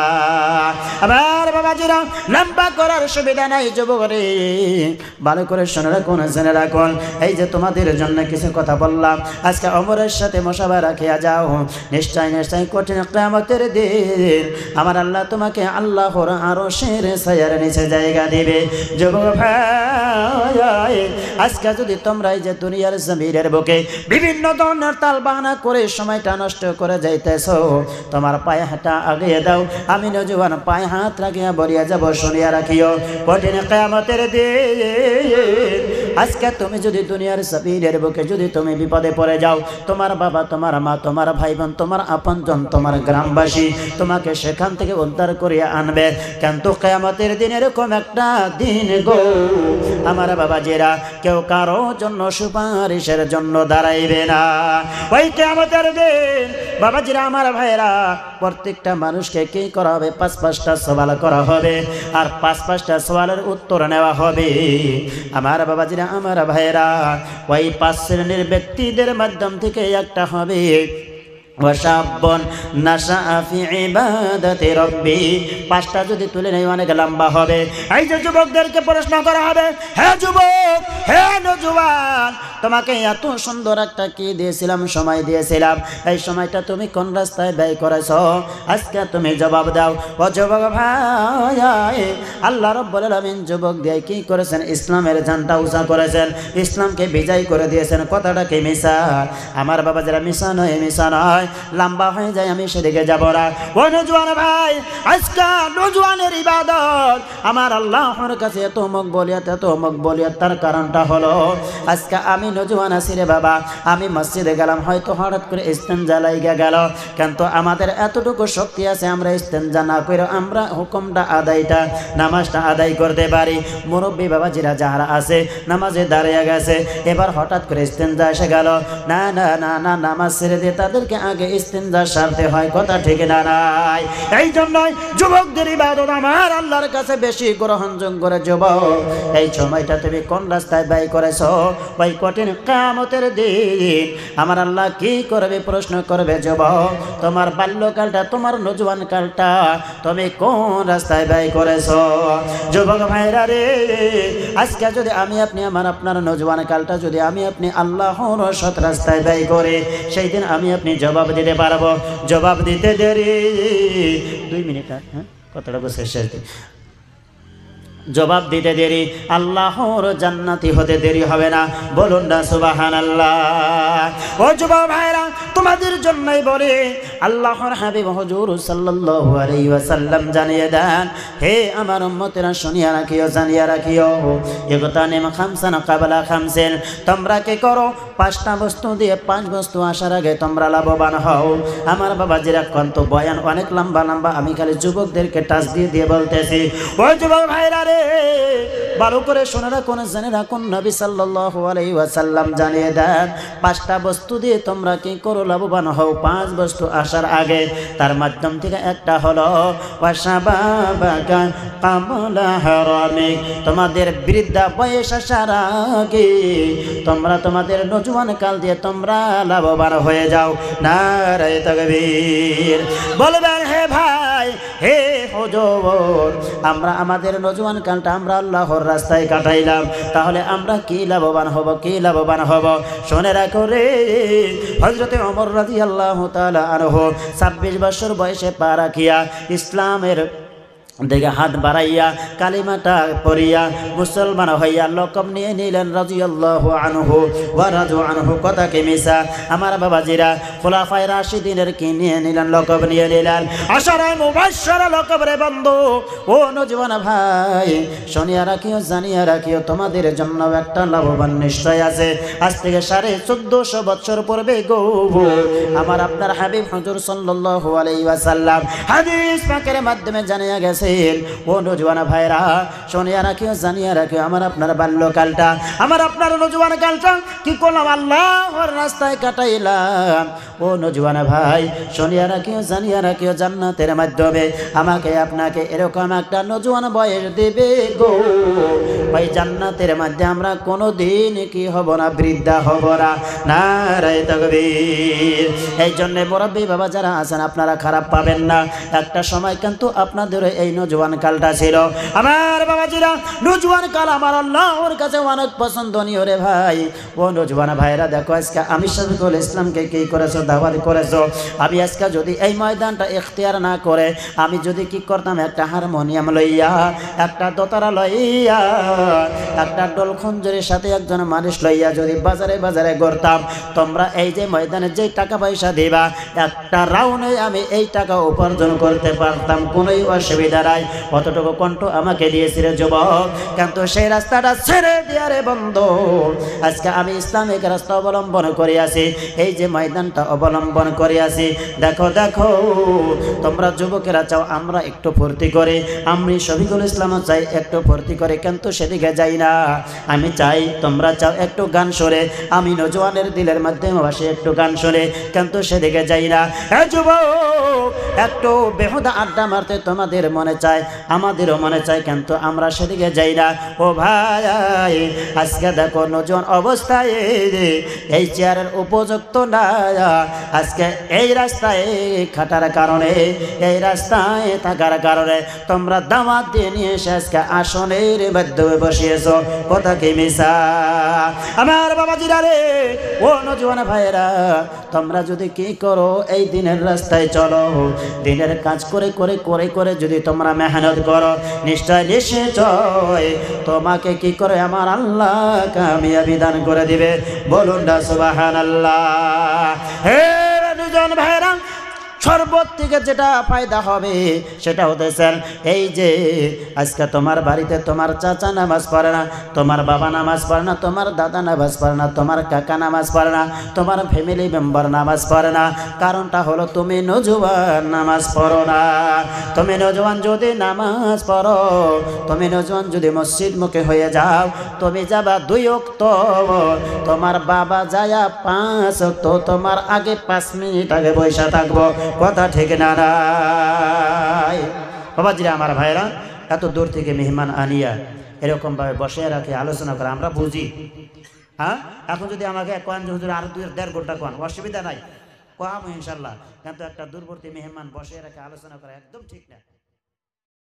আবার বাবাজিরা, লম্বা করার সুবিধা নাই যুবক রে, ভালো করে শুনে রাখুন, জেনে রাখুন। এই যে তোমাদের জন্য কিছু কথা বললাম, আজকে অমরের সাথে মশাবা রাখিয়া যাও, নিশ্চয় নিশ্চয় কঠিন কিয়ামতের দিন আমার আল্লাহ তোমাকে আল্লাহর আরশের ছায়ার নিচে জায়গা দিবে। যুবক ভাই, আজকে যদি তোমরা এই যে দুনিয়ার জমিনের বুকে বিভিন্ন ধরনের তাল বাহানা করে সময়টা নষ্ট করে যাইতেছো, তোমার পায়ে হাঁটা আগিয়ে দাও, আমি নজওয়ান পায়ে হাত রাখিয়া বলিয়া যাব, শুনিয়া রাখিও, কঠিন কিয়ামতের দিন আজকে তুমি যদি দুনিয়ার জমিনের বুকে যদি তুমি বিপদে পড়ে যাও, তোমার বাবা, তোমার মা, তোমার ভাই বোন, তোমার আপনজন, তোমার গ্রামবাসী তোমাকে সেখান থেকে উদ্ধার করিয়া আনবে। কিন্তু কিয়ামতের দিন এরকম একটা দিন গো আমার বাবাজিরা, কেউ কারো জন্য সুপারিশের জন্য দাঁড়াইবে না। ওই কিয়ামতের দিন বাবাজিরা, আমার ভাইরা, প্রত্যেকটা মানুষকে কি করা হবে? 5-5টা সওয়াল করা হবে, আর 5-5টা সওয়ালের উত্তর নেওয়া হবে। আমার বাবাজিরা, আমার ভাইরা, ওই 5 শ্রেণীর ব্যক্তিদের মাধ্যম থেকে একটা হবে ওয়াশাবুন নাশাআ ফি ইবাদাতি রাব্বি। 5টা যদি তুলে নেই অনেক লম্বা হবে। এই যে যুবকদেরকে প্রশ্ন করা হবে, হে যুবক, হে নওজোয়ান, তোমাকে এত সুন্দর একটা কি দিয়েছিলাম, সময় দিয়েছিলাম, এই সময়টা তুমি কোন রাস্তায় ব্যয় করেছো? আজকে তুমি জবাব দাও। ও যুবক ভাই, আল্লাহ রাব্বুল আলামিন যুবক দিয়ে কি করেছেন? ইসলামের ঝান্ডা উঁচা করেছেন, ইসলামকে বিজয় করে দিয়েছেন। কথাটা কি মিছা? আমার বাবা যারা মিছা নয়, মিছা নয়, লম্বা হয়ে যায়, আমি সেদিকে যাব না। ও নওজোয়ান ভাই, আজকে নওজোয়ানের ইবাদত আমার আল্লাহর কাছে এত মকবুলিয়ত, এত মকবুলিয়ত, তার কারণটা হলো আজকে আমি নওজোয়ান আছি রে বাবা, আমি মসজিদে গেলাম, হয়তো হঠাৎ করে ইস্তেঞ্জা লাইগা গেল, কিন্তু আমাদের এতটুকু শক্তি আছে, আমরা ইস্তেঞ্জা না করে আমরা হুকুমটা আদায়টা, নামাজটা আদায় করতে পারি। মুরব্বী বাবাজিরা যারা আছে নামাজে দাঁড়িয়ে গেছে, এবার হঠাৎ করে ইস্তেঞ্জা এসে গেল, না না না না, নামাজ ছেড়ে দিয়ে তাদেরকে আগে ইস্তেঞ্জা সারতে হয়। কথা ঠিক না নাই? এই জন্যই যুবকদের ইবাদত আমার আল্লাহর কাছে বেশি গ্রহণযোগ্য করে। যুবক, এই সময়টা তুমি কোন রাস্তায় ব্যয় করেছো? ওই কঠিন কিয়ামতের দিন আমার আল্লাহ কি করবে? প্রশ্ন করবে, যুবক, তোমার বাল্যকালটা, তোমার নওজোয়ান কালটা তুমি কোন রাস্তায় ব্যয় করেছো? যুবক ভাইরা রে, আজকে যদি আমি আপনি, আমার আপনার নওজোয়ান কালটা যদি আমি আপনি আল্লাহর সৎ রাস্তায় ব্যয় করে, সেই দিন আমি আপনি জবাব দিতে পারবো। জবাব দিতে দেরি 2 মিনিট, হ্যাঁ, কতটা বসে শেষ, জবাব দিতে দেরি, আল্লাহর জান্নাতি হতে দেরি হবে না। বলুন না সুবহানাল্লাহ। ও যুবক ভাইরা, তোমাদের জন্যই বলে আল্লাহর হাবিব হুজুর সাল্লাল্লাহু আলাইহি ওয়াসাল্লাম জানিয়ে দেন, হে আমার উম্মতেরা, শুনিয়া রাখিও, জানিয়া রাখিও, ইগতানিম খামসান ক্বাবলা খামসিন, তোমরা কি করো? 5টা বস্তু দিয়ে 5 বস্তু আসার আগে তোমরা লাভবান হও। আমার বাবাজিরা, কন্ত বয়ান অনেক লম্বা লম্বা, আমি খালি যুবকদেরকে টাচ দিয়ে দিয়ে বলতেছি। ও যুবক ভাইরা রে, ভালো করে শুনে রাখুন, জেনে রাখুন, নবী সাল্লাল্লাহু আলাইহি ওয়াসাল্লাম জানিয়ে দেন 5টা বস্তু দিয়ে তোমরা কি করো লাভবান হও। 5 বস্তু আসার আগে তার মাধ্যম থেকে একটা হলো ওয়াশাবাবাকা কামলা হারামিক, তোমাদের বৃদ্ধা বয়স আসার আগে তোমরা তোমাদের নজওয়ান কাল দিয়ে তোমরা লাভবান হয়ে যাও। নারায়ে তাকবীর। বলবেন হে ভাই, হে হুজুর, আমরা আমাদের নজওয়ান কালটা আমরা আল্লাহর রাস্তায় কাটাইলাম, তাহলে আমরা কি লাভবান হব, কি লাভবান হব? শুনে রাখো রে, হযরতে ওমর রাদিয়াল্লাহু তাআলা আনহু 26 বছর বয়সে পা রাখিয়া ইসলামের দিকে হাত বাড়াইয়া কালিমাটা পড়িয়া মুসলমান হইয়া লকব নিয়ে নিলেন রাদিয়াল্লাহু আনহু ওয়া রাদু আনহু। কথা কি মিছা? আমার বাবাজিরা খুলাফায়ে রাশিদিনের কি নিয়ে নিলেন, লকব নিয়ে নিলেন। আশারায়ে মুবাশশারা লকব রে বন্ধু, ও নওজওয়ান ভাই, শুনিয়া রাখিও, জানিয়া রাখিও, তোমাদের জন্য একটা লাভবান নিশ্চয় আছে। আজ থেকে 1450 বছর পূর্বে গো আমার আপনার হাবিব হুজুর সাল্লাল্লাহু আলাইহি ওয়াসাল্লাম হাদিস পাকের মাধ্যমে জানিয়ে গেছে, ও নওজওয়ান ভাইরা, শুনিয়া রাখিও, জানিয়া রাখিও, আমার আপনার বাল্যকালটা, আমার আপনার নওজওয়ান কালটা কি করলাম? আল্লাহর রাস্তায় কাটাইলাম। ও নওজওয়ান ভাই, শুনিয়া রাখিও, জানিয়া রাখিও, জান্নাতের মাধ্যমে আমাকে আপনাকে এরকম একটা নওজওয়ান বয়স দেবে গো, ওই জান্নাতের মধ্যে আমরা কোনোদিন কি হব না, বৃদ্ধা হব না। নারায়ে তাকবীর। এই জন্য মুরব্বী বাবা যারা আছেন, আপনারা খারাপ পাবেন না, একটা সময় কিন্তু আপনাদের এই নওজওয়ান কালটা ছিল। আমার বাবাজিরা, নওজওয়ান কাল আমার আল্লাহর কাছে অনেক পছন্দনীয় রে ভাই। ও নওজওয়ান ভাইরা, দেখো আজকে আমি শফিকুল ইসলামকে কি করেছো, দাওয়াত করেছো। আমি আজকে যদি এই ময়দানটা ইখতিয়ার না করে আমি যদি কি করতাম, একটা হারমোনিয়াম লইয়া, একটা দোতারা লইয়া, একটা ডোল খঞ্জরের সাথে একজন মানুষ লইয়া যদি বাজারে বাজারে ঘুরতাম, তোমরা এই যে ময়দানে যে টাকা পয়সা দিবা, একটা রাউন্ডে আমি এই টাকা উপার্জন করতে পারতাম, কোনোই অসুবিধা নাই। অতটুকু কণ্ঠ আমাকে দিয়েছিল যুবক, কিন্তু সেই রাস্তাটা ছেড়ে দিয়া রে বন্ধু, আজকে আমি ইসলামিক রাস্তা অবলম্বন করিয়াছি, এই যে ময়দানটা অবলম্বন করিয়াছি। দেখো দেখো, তোমরা যুবকেরা চাও আমরা একটু ফুর্তি করে, আমি শফিকুল ইসলাম চাই একটু ফুর্তি করে, কিন্তু সেদিকে যাই না। আমি চাই তোমরা চাও একটু গান শুনে, আমি নওজওয়ানের দিলের মাধ্যমে বসে একটু গান শুনে, কিন্তু সেদিকে যাই না। এ যুবক, একটু বেহুদা আড্ডা মারতে তোমাদের মনে চায়, আমাদেরও মনে চায়, কিন্তু আমরা সেদিকে যাই না। ও ভাই, আজকে দেখো নওজওয়ান অবস্থায় এই চেয়ারের উপযুক্ত না, আজকে এই রাস্তায় খাটার কারণে, এই রাস্তায় থাকার কারণে তোমরা দাওয়াত দিয়ে নিয়ে এসে আজকে আসনের মাধ্যমে বসিয়েছো। কথা কি মিছা? আমার বাবাজিরা রে, ও নওজওয়ান ভাইরা, তোমরা যদি কি করো, এই দিনের রাস্তায় চলো, দিনের কাজ করে করে করে করে যদি তোমরা মেহনত করো, নিশ্চয় নিশ্চয় তোমাকে কি করে আমার আল্লাহ কামিয়াবি দান করে দিবে। বলুন না সুবহানাল্লাহ। হে নওজওয়ান ভাইরা, শরবত থেকে যেটা ফায়দা হবে সেটা হতেছেন এই যে আজকে তোমার বাড়িতে তোমার চাচা নামাজ পড়ে না, তোমার বাবা নামাজ পড়ে না, তোমার দাদা নামাজ পড়ে না, তোমার কাকা নামাজ পড়ে না, তোমার ফ্যামিলি মেম্বার নামাজ পড়ে না। কারণটা হলো তুমি নওজওয়ান নামাজ পড়ো না। তুমি নওজওয়ান যদি নামাজ পড়ো, তুমি নওজওয়ান যদি মসজিদ মুখে হয়ে যাও, তুমি যাবা 2 ওয়াক্ত, তোমার বাবা যায়া 5 ওয়াক্ত, তোমার আগে 5 মিনিট আগে বসে থাকবো। কথা ঠিক না নাই? বাবাজিরা আমার ভাইরা, এত দূর থেকে মেহমান আনিয়া এরকম ভাবে বসে রাখে আলোচনা করে আমরা বুঝি। হ্যাঁ, এখন যদি আমাকে কোন হুজুর আরো 2.5 ঘন্টা কোন, অসুবিধা নাই, কোয়াবো ইনশাল্লাহ, কিন্তু একটা দূরবর্তী মেহমান বসে রাখে আলোচনা করা একদম ঠিক না।